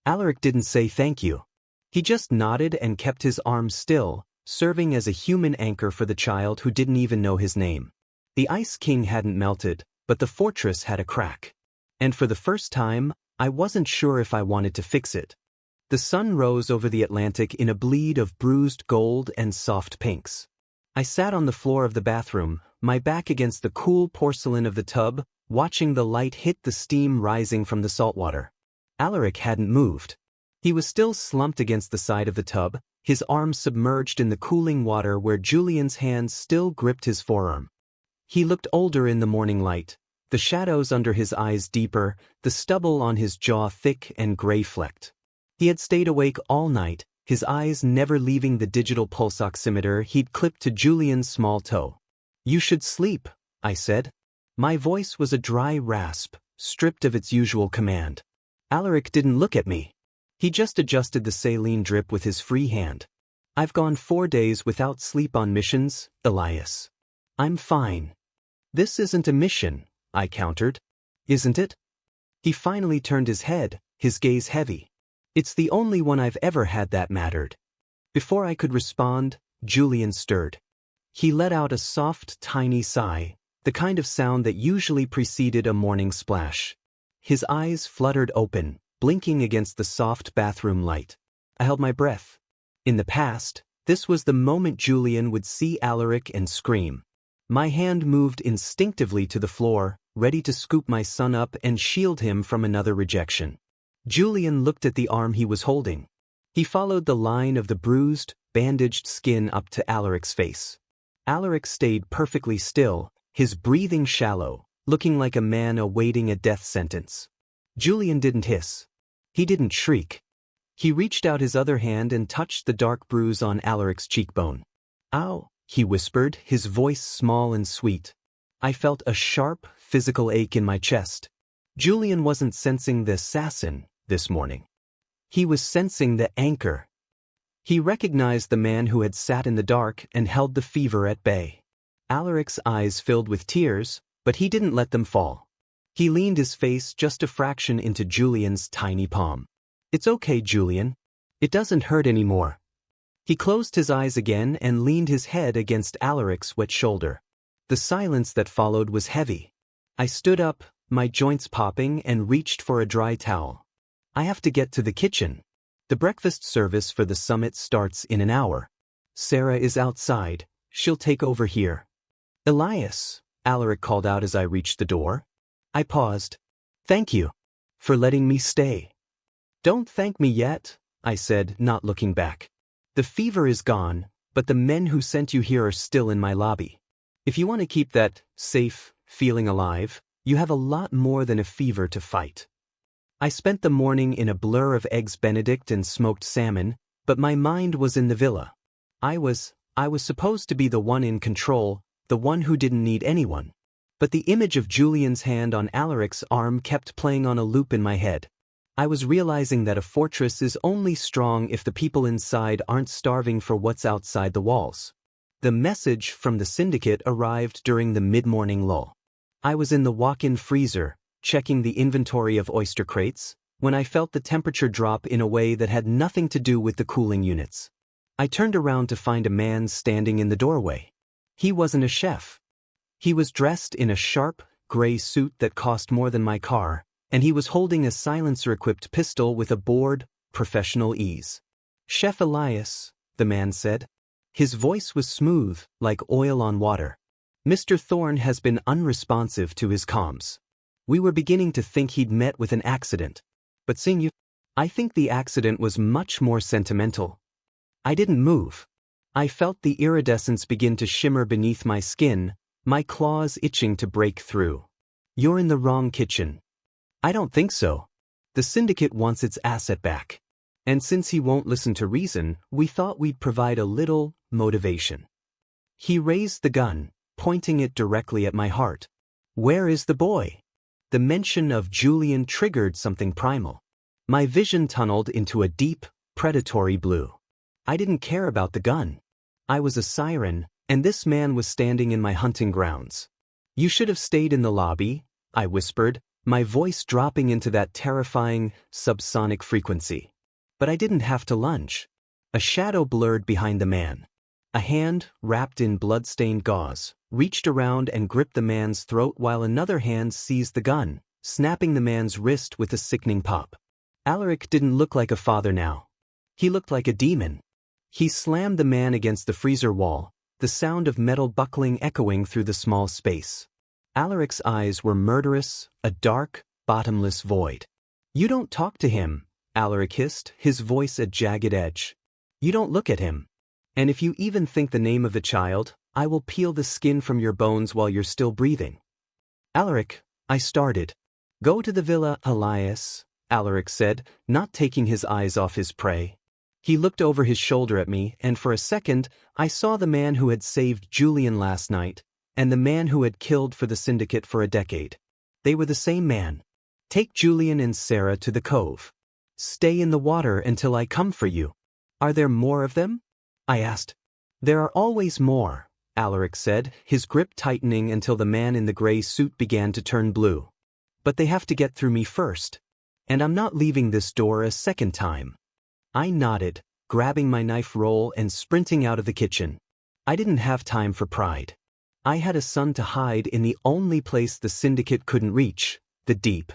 Alaric didn't say thank you. He just nodded and kept his arms still, serving as a human anchor for the child who didn't even know his name. The Ice King hadn't melted, but the fortress had a crack. And for the first time, I wasn't sure if I wanted to fix it. The sun rose over the Atlantic in a bleed of bruised gold and soft pinks. I sat on the floor of the bathroom, my back against the cool porcelain of the tub, watching the light hit the steam rising from the saltwater. Alaric hadn't moved. He was still slumped against the side of the tub, his arms submerged in the cooling water where Julian's hands still gripped his forearm. He looked older in the morning light, the shadows under his eyes deeper, the stubble on his jaw thick and gray-flecked. He had stayed awake all night, his eyes never leaving the digital pulse oximeter he'd clipped to Julian's small toe. "You should sleep," I said. My voice was a dry rasp, stripped of its usual command. Alaric didn't look at me. He just adjusted the saline drip with his free hand. "I've gone 4 days without sleep on missions, Elias. I'm fine." "This isn't a mission," I countered. "Isn't it?" He finally turned his head, his gaze heavy. "It's the only one I've ever had that mattered." Before I could respond, Julian stirred. He let out a soft, tiny sigh, the kind of sound that usually preceded a morning splash. His eyes fluttered open, blinking against the soft bathroom light. I held my breath. In the past, this was the moment Julian would see Alaric and scream. My hand moved instinctively to the floor, ready to scoop my son up and shield him from another rejection. Julian looked at the arm he was holding. He followed the line of the bruised, bandaged skin up to Alaric's face. Alaric stayed perfectly still, his breathing shallow, looking like a man awaiting a death sentence. Julian didn't hiss. He didn't shriek. He reached out his other hand and touched the dark bruise on Alaric's cheekbone. "Ow," he whispered, his voice small and sweet. I felt a sharp, physical ache in my chest. Julian wasn't sensing the assassin this morning. He was sensing the anchor. He recognized the man who had sat in the dark and held the fever at bay. Alaric's eyes filled with tears, but he didn't let them fall. He leaned his face just a fraction into Julian's tiny palm. "It's okay, Julian. It doesn't hurt anymore." He closed his eyes again and leaned his head against Alaric's wet shoulder. The silence that followed was heavy. I stood up, my joints popping, and reached for a dry towel. "I have to get to the kitchen. The breakfast service for the summit starts in an hour. Sarah is outside. She'll take over here." "Elias," Alaric called out as I reached the door. I paused. "Thank you for letting me stay." "Don't thank me yet," I said, not looking back. "The fever is gone, but the men who sent you here are still in my lobby. If you want to keep that safe feeling alive, you have a lot more than a fever to fight." I spent the morning in a blur of eggs Benedict and smoked salmon, but my mind was in the villa. I was supposed to be the one in control, the one who didn't need anyone. But the image of Julian's hand on Alaric's arm kept playing on a loop in my head. I was realizing that a fortress is only strong if the people inside aren't starving for what's outside the walls. The message from the syndicate arrived during the mid-morning lull. I was in the walk-in freezer, checking the inventory of oyster crates, when I felt the temperature drop in a way that had nothing to do with the cooling units. I turned around to find a man standing in the doorway. He wasn't a chef. He was dressed in a sharp, gray suit that cost more than my car, and he was holding a silencer-equipped pistol with a bored, professional ease. "Chef Elias," the man said. His voice was smooth, like oil on water. "Mr. Thorne has been unresponsive to his comms. We were beginning to think he'd met with an accident." But seeing you, I think the accident was much more sentimental. I didn't move. I felt the iridescence begin to shimmer beneath my skin, my claws itching to break through. You're in the wrong kitchen. I don't think so. The syndicate wants its asset back. And since he won't listen to reason, we thought we'd provide a little motivation. He raised the gun, pointing it directly at my heart. Where is the boy? The mention of Julian triggered something primal. My vision tunneled into a deep, predatory blue. I didn't care about the gun. I was a siren, and this man was standing in my hunting grounds. You should have stayed in the lobby, I whispered, my voice dropping into that terrifying, subsonic frequency. But I didn't have to lunge. A shadow blurred behind the man. A hand, wrapped in blood-stained gauze, reached around and gripped the man's throat while another hand seized the gun, snapping the man's wrist with a sickening pop. Alaric didn't look like a father now. He looked like a demon. He slammed the man against the freezer wall, the sound of metal buckling echoing through the small space. Alaric's eyes were murderous, a dark, bottomless void. You don't talk to him, Alaric hissed, his voice a jagged edge. You don't look at him. And if you even think the name of the child, I will peel the skin from your bones while you're still breathing. Alaric, I started. Go to the villa, Elias, Alaric said, not taking his eyes off his prey. He looked over his shoulder at me, and for a second, I saw the man who had saved Julian last night, and the man who had killed for the syndicate for a decade. They were the same man. Take Julian and Sarah to the cove. Stay in the water until I come for you. Are there more of them? I asked. There are always more, Alaric said, his grip tightening until the man in the gray suit began to turn blue. But they have to get through me first. And I'm not leaving this door a second time. I nodded, grabbing my knife roll and sprinting out of the kitchen. I didn't have time for pride. I had a son to hide in the only place the syndicate couldn't reach, the deep.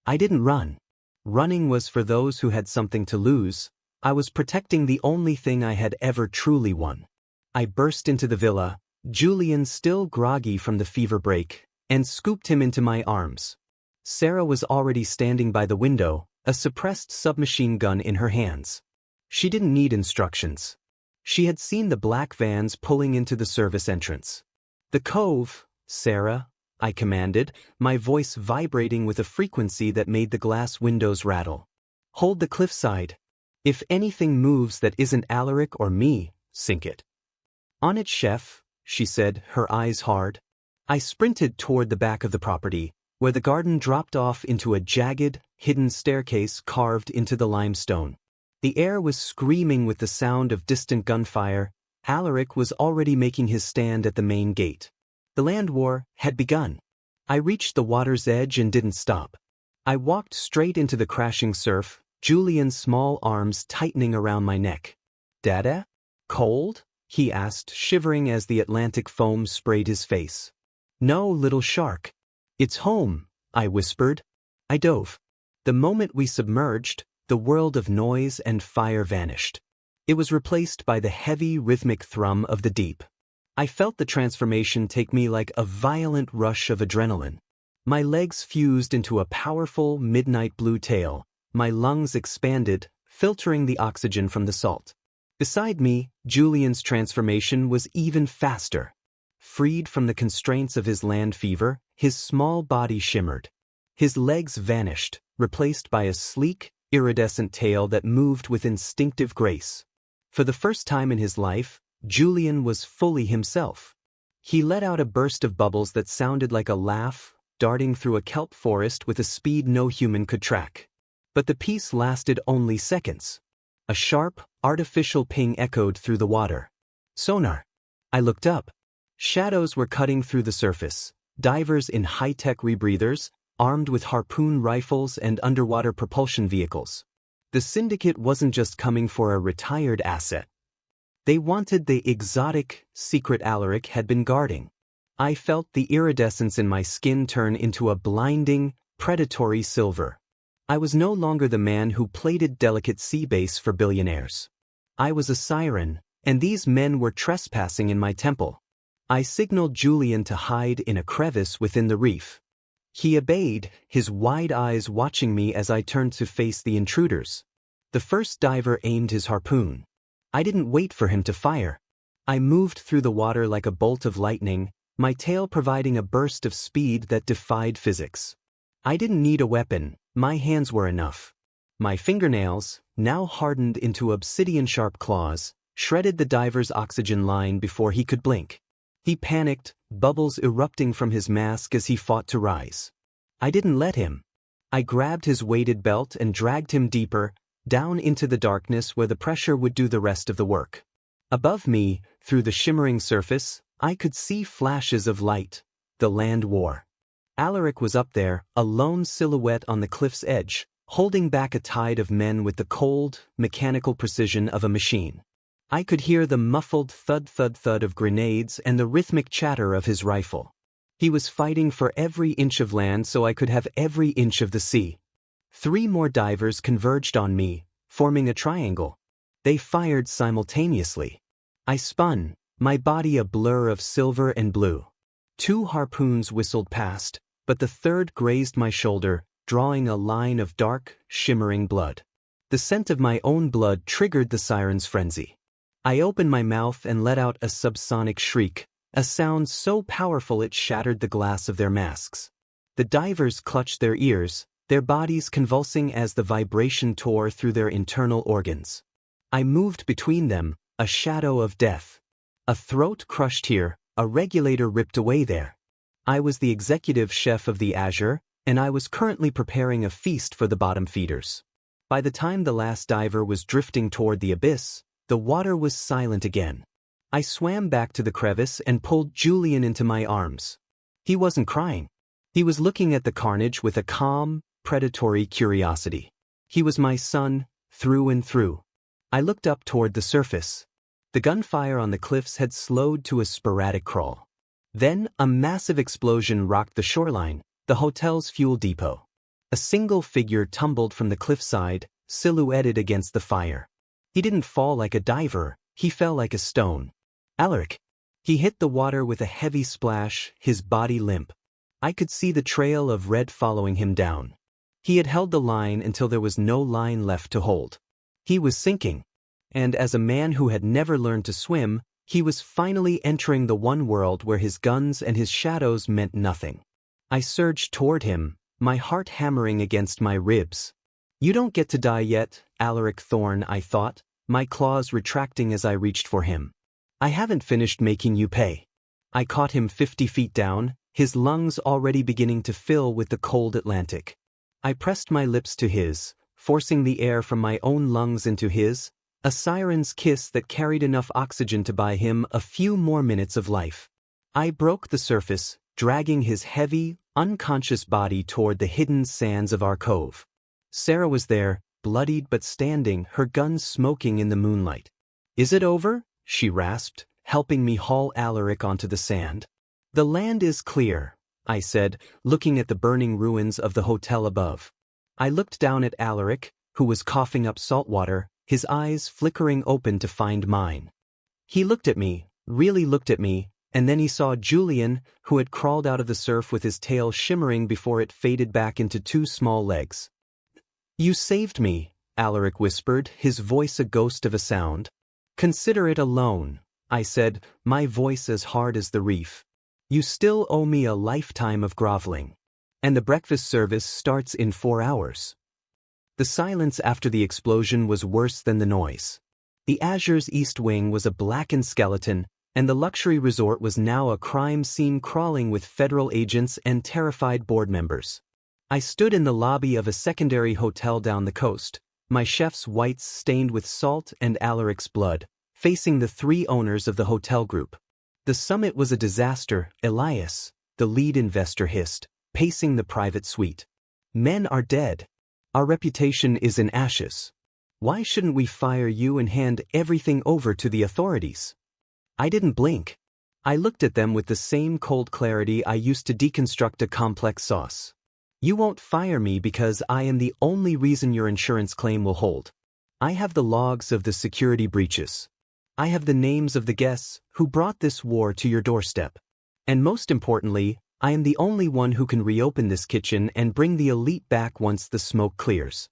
I didn't run. Running was for those who had something to lose. I was protecting the only thing I had ever truly won. I burst into the villa, Julian still groggy from the fever break, and scooped him into my arms. Sarah was already standing by the window, a suppressed submachine gun in her hands. She didn't need instructions. She had seen the black vans pulling into the service entrance. The cove, Sarah, I commanded, my voice vibrating with a frequency that made the glass windows rattle. Hold the cliffside. If anything moves that isn't Alaric or me, sink it. On it, chef, she said, her eyes hard. I sprinted toward the back of the property, where the garden dropped off into a jagged, hidden staircase carved into the limestone. The air was screaming with the sound of distant gunfire. Alaric was already making his stand at the main gate. The land war had begun. I reached the water's edge and didn't stop. I walked straight into the crashing surf, Julian's small arms tightening around my neck. Dada? Cold? He asked, shivering as the Atlantic foam sprayed his face. No, little shark. It's home, I whispered. I dove. The moment we submerged, the world of noise and fire vanished. It was replaced by the heavy, rhythmic thrum of the deep. I felt the transformation take me like a violent rush of adrenaline. My legs fused into a powerful, midnight blue tail. My lungs expanded, filtering the oxygen from the salt. Beside me, Julian's transformation was even faster. Freed from the constraints of his land fever, his small body shimmered. His legs vanished, replaced by a sleek, iridescent tail that moved with instinctive grace. For the first time in his life, Julian was fully himself. He let out a burst of bubbles that sounded like a laugh, darting through a kelp forest with a speed no human could track. But the peace lasted only seconds. A sharp, artificial ping echoed through the water. Sonar. I looked up. Shadows were cutting through the surface. Divers in high-tech rebreathers, armed with harpoon rifles and underwater propulsion vehicles. The syndicate wasn't just coming for a retired asset. They wanted the exotic, secret Alaric had been guarding. I felt the iridescence in my skin turn into a blinding, predatory silver. I was no longer the man who plated delicate sea base for billionaires. I was a siren, and these men were trespassing in my temple. I signaled Julian to hide in a crevice within the reef. He obeyed, his wide eyes watching me as I turned to face the intruders. The first diver aimed his harpoon. I didn't wait for him to fire. I moved through the water like a bolt of lightning, my tail providing a burst of speed that defied physics. I didn't need a weapon, my hands were enough. My fingernails, now hardened into obsidian-sharp claws, shredded the diver's oxygen line before he could blink. He panicked, bubbles erupting from his mask as he fought to rise. I didn't let him. I grabbed his weighted belt and dragged him deeper, down into the darkness where the pressure would do the rest of the work. Above me, through the shimmering surface, I could see flashes of light. The land war. Alaric was up there, a lone silhouette on the cliff's edge, holding back a tide of men with the cold, mechanical precision of a machine. I could hear the muffled thud-thud-thud of grenades and the rhythmic chatter of his rifle. He was fighting for every inch of land so I could have every inch of the sea. 3 more divers converged on me, forming a triangle. They fired simultaneously. I spun, my body a blur of silver and blue. 2 harpoons whistled past, but the third grazed my shoulder, drawing a line of dark, shimmering blood. The scent of my own blood triggered the siren's frenzy. I opened my mouth and let out a subsonic shriek, a sound so powerful it shattered the glass of their masks. The divers clutched their ears, their bodies convulsing as the vibration tore through their internal organs. I moved between them, a shadow of death. A throat crushed here, a regulator ripped away there. I was the executive chef of the Azure, and I was currently preparing a feast for the bottom feeders. By the time the last diver was drifting toward the abyss, the water was silent again. I swam back to the crevice and pulled Julian into my arms. He wasn't crying. He was looking at the carnage with a calm, predatory curiosity. He was my son, through and through. I looked up toward the surface. The gunfire on the cliffs had slowed to a sporadic crawl. Then, a massive explosion rocked the shoreline, the hotel's fuel depot. A single figure tumbled from the cliffside, silhouetted against the fire. He didn't fall like a diver, he fell like a stone. Alaric. He hit the water with a heavy splash, his body limp. I could see the trail of red following him down. He had held the line until there was no line left to hold. He was sinking. And as a man who had never learned to swim, he was finally entering the one world where his guns and his shadows meant nothing. I surged toward him, my heart hammering against my ribs. You don't get to die yet, Alaric Thorne, I thought, my claws retracting as I reached for him. I haven't finished making you pay. I caught him 50 feet down, his lungs already beginning to fill with the cold Atlantic. I pressed my lips to his, forcing the air from my own lungs into his, a siren's kiss that carried enough oxygen to buy him a few more minutes of life. I broke the surface, dragging his heavy, unconscious body toward the hidden sands of our cove. Sarah was there, bloodied but standing, her gun smoking in the moonlight. Is it over? She rasped, helping me haul Alaric onto the sand. The land is clear, I said, looking at the burning ruins of the hotel above. I looked down at Alaric, who was coughing up salt water, his eyes flickering open to find mine. He looked at me, really looked at me, and then he saw Julian, who had crawled out of the surf with his tail shimmering before it faded back into 2 small legs. You saved me, Alaric whispered, his voice a ghost of a sound. Consider it a loan, I said, my voice as hard as the reef. You still owe me a lifetime of groveling. And the breakfast service starts in 4 hours. The silence after the explosion was worse than the noise. The Azure's east wing was a blackened skeleton, and the luxury resort was now a crime scene crawling with federal agents and terrified board members. I stood in the lobby of a secondary hotel down the coast, my chef's whites stained with salt and Alaric's blood, facing the 3 owners of the hotel group. The summit was a disaster, Elias, the lead investor hissed, pacing the private suite. Men are dead. Our reputation is in ashes. Why shouldn't we fire you and hand everything over to the authorities? I didn't blink. I looked at them with the same cold clarity I used to deconstruct a complex sauce. You won't fire me because I am the only reason your insurance claim will hold. I have the logs of the security breaches. I have the names of the guests who brought this war to your doorstep. And most importantly, I am the only one who can reopen this kitchen and bring the elite back once the smoke clears.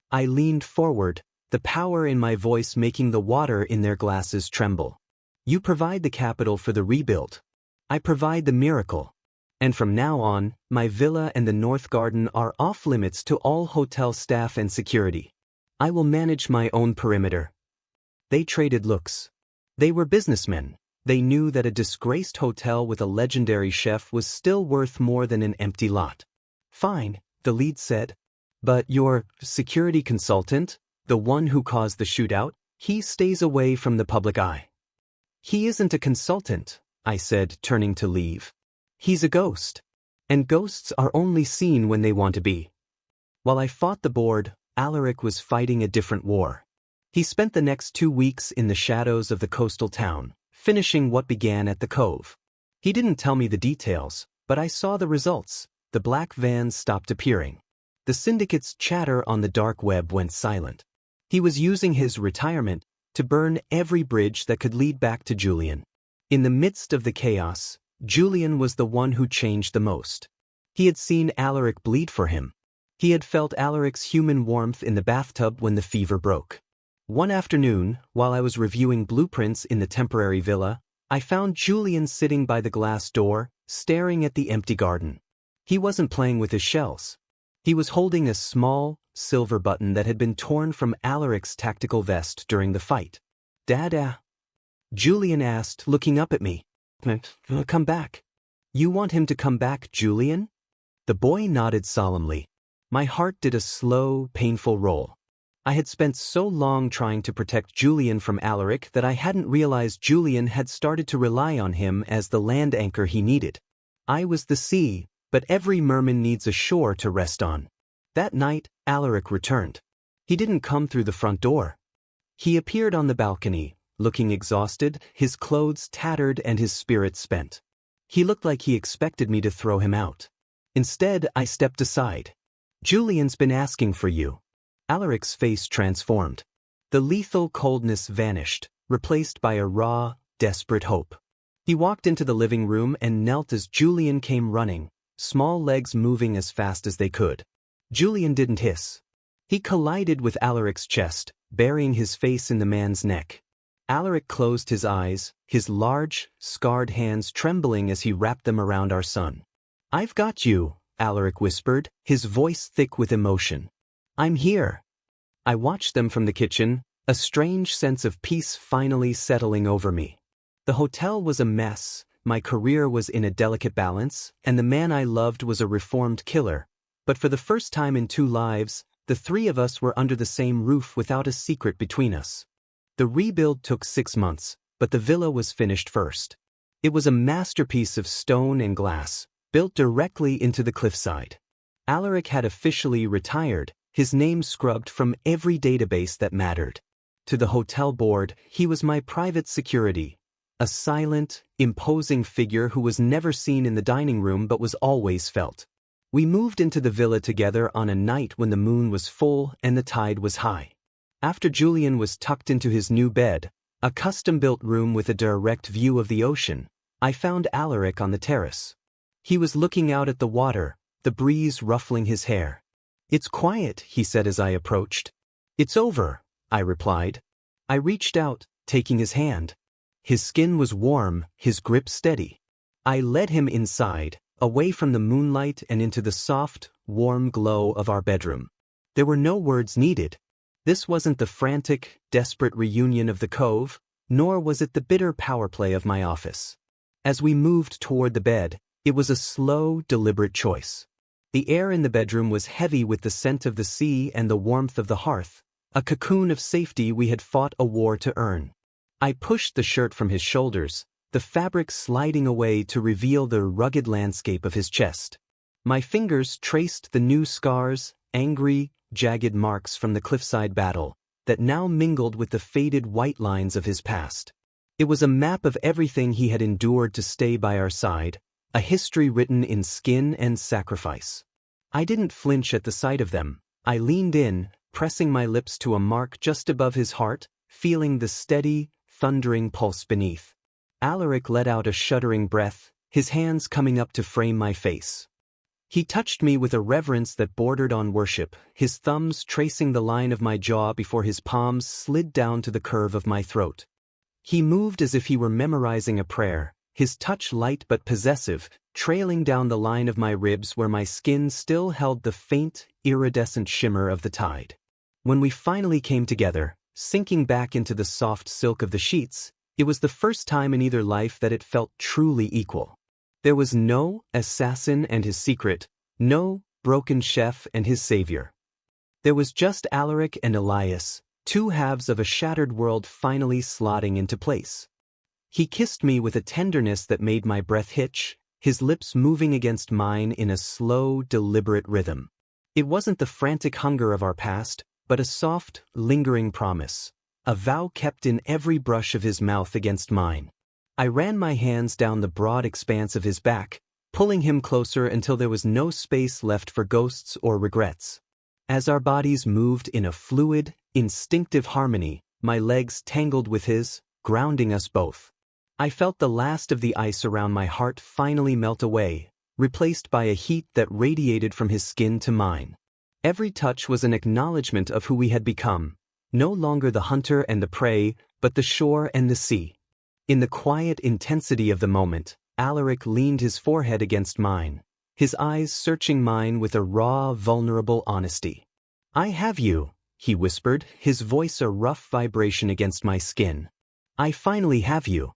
I leaned forward, the power in my voice making the water in their glasses tremble. You provide the capital for the rebuild. I provide the miracle. And from now on, my villa and the North Garden are off limits to all hotel staff and security. I will manage my own perimeter. They traded looks. They were businessmen. They knew that a disgraced hotel with a legendary chef was still worth more than an empty lot. Fine, the lead said. But your security consultant, the one who caused the shootout, he stays away from the public eye. He isn't a consultant, I said, turning to leave. He's a ghost. And ghosts are only seen when they want to be. While I fought the board, Alaric was fighting a different war. He spent the next 2 weeks in the shadows of the coastal town, finishing what began at the cove. He didn't tell me the details, but I saw the results. The black vans stopped appearing. The syndicate's chatter on the dark web went silent. He was using his retirement to burn every bridge that could lead back to Julian. In the midst of the chaos, Julian was the one who changed the most. He had seen Alaric bleed for him. He had felt Alaric's human warmth in the bathtub when the fever broke. One afternoon, while I was reviewing blueprints in the temporary villa, I found Julian sitting by the glass door, staring at the empty garden. He wasn't playing with his shells. He was holding a small, silver button that had been torn from Alaric's tactical vest during the fight. "Dada?" Julian asked, looking up at me. "Come back." "You want him to come back, Julian?" The boy nodded solemnly. My heart did a slow, painful roll. I had spent so long trying to protect Julian from Alaric that I hadn't realized Julian had started to rely on him as the land anchor he needed. I was the sea, but every merman needs a shore to rest on. That night, Alaric returned. He didn't come through the front door. He appeared on the balcony, looking exhausted, his clothes tattered and his spirit spent. He looked like he expected me to throw him out. Instead, I stepped aside. "Julian's been asking for you." Alaric's face transformed. The lethal coldness vanished, replaced by a raw, desperate hope. He walked into the living room and knelt as Julian came running, small legs moving as fast as they could. Julian didn't hiss. He collided with Alaric's chest, burying his face in the man's neck. Alaric closed his eyes, his large, scarred hands trembling as he wrapped them around our son. "I've got you," Alaric whispered, his voice thick with emotion. "I'm here." I watched them from the kitchen, a strange sense of peace finally settling over me. The hotel was a mess, my career was in a delicate balance, and the man I loved was a reformed killer. But for the first time in 2 lives, the 3 of us were under the same roof without a secret between us. The rebuild took 6 months, but the villa was finished first. It was a masterpiece of stone and glass, built directly into the cliffside. Alaric had officially retired, his name scrubbed from every database that mattered. To the hotel board, he was my private security, a silent, imposing figure who was never seen in the dining room but was always felt. We moved into the villa together on a night when the moon was full and the tide was high. After Julian was tucked into his new bed, a custom-built room with a direct view of the ocean, I found Alaric on the terrace. He was looking out at the water, the breeze ruffling his hair. "It's quiet," he said as I approached. "It's over," I replied. I reached out, taking his hand. His skin was warm, his grip steady. I led him inside, away from the moonlight and into the soft, warm glow of our bedroom. There were no words needed. This wasn't the frantic, desperate reunion of the cove, nor was it the bitter power play of my office. As we moved toward the bed, it was a slow, deliberate choice. The air in the bedroom was heavy with the scent of the sea and the warmth of the hearth, a cocoon of safety we had fought a war to earn. I pushed the shirt from his shoulders, the fabric sliding away to reveal the rugged landscape of his chest. My fingers traced the new scars, angry, jagged marks from the cliffside battle, that now mingled with the faded white lines of his past. It was a map of everything he had endured to stay by our side, a history written in skin and sacrifice. I didn't flinch at the sight of them. I leaned in, pressing my lips to a mark just above his heart, feeling the steady, thundering pulse beneath. Alaric let out a shuddering breath, his hands coming up to frame my face. He touched me with a reverence that bordered on worship, his thumbs tracing the line of my jaw before his palms slid down to the curve of my throat. He moved as if he were memorizing a prayer, his touch light but possessive, trailing down the line of my ribs where my skin still held the faint, iridescent shimmer of the tide. When we finally came together, sinking back into the soft silk of the sheets, it was the first time in either life that it felt truly equal. There was no assassin and his secret, no broken chef and his savior. There was just Alaric and Elias, two halves of a shattered world finally slotting into place. He kissed me with a tenderness that made my breath hitch, his lips moving against mine in a slow, deliberate rhythm. It wasn't the frantic hunger of our past, but a soft, lingering promise, a vow kept in every brush of his mouth against mine. I ran my hands down the broad expanse of his back, pulling him closer until there was no space left for ghosts or regrets. As our bodies moved in a fluid, instinctive harmony, my legs tangled with his, grounding us both. I felt the last of the ice around my heart finally melt away, replaced by a heat that radiated from his skin to mine. Every touch was an acknowledgement of who we had become, no longer the hunter and the prey, but the shore and the sea. In the quiet intensity of the moment, Alaric leaned his forehead against mine, his eyes searching mine with a raw, vulnerable honesty. "I have you," he whispered, his voice a rough vibration against my skin. "I finally have you."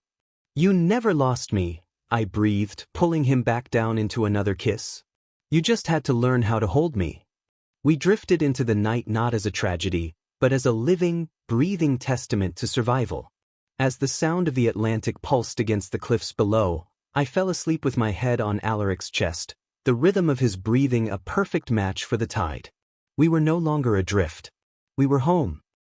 "You never lost me," I breathed, pulling him back down into another kiss. "You just had to learn how to hold me." We drifted into the night not as a tragedy, but as a living, breathing testament to survival. As the sound of the Atlantic pulsed against the cliffs below, I fell asleep with my head on Alaric's chest, the rhythm of his breathing a perfect match for the tide. We were no longer adrift. We were home.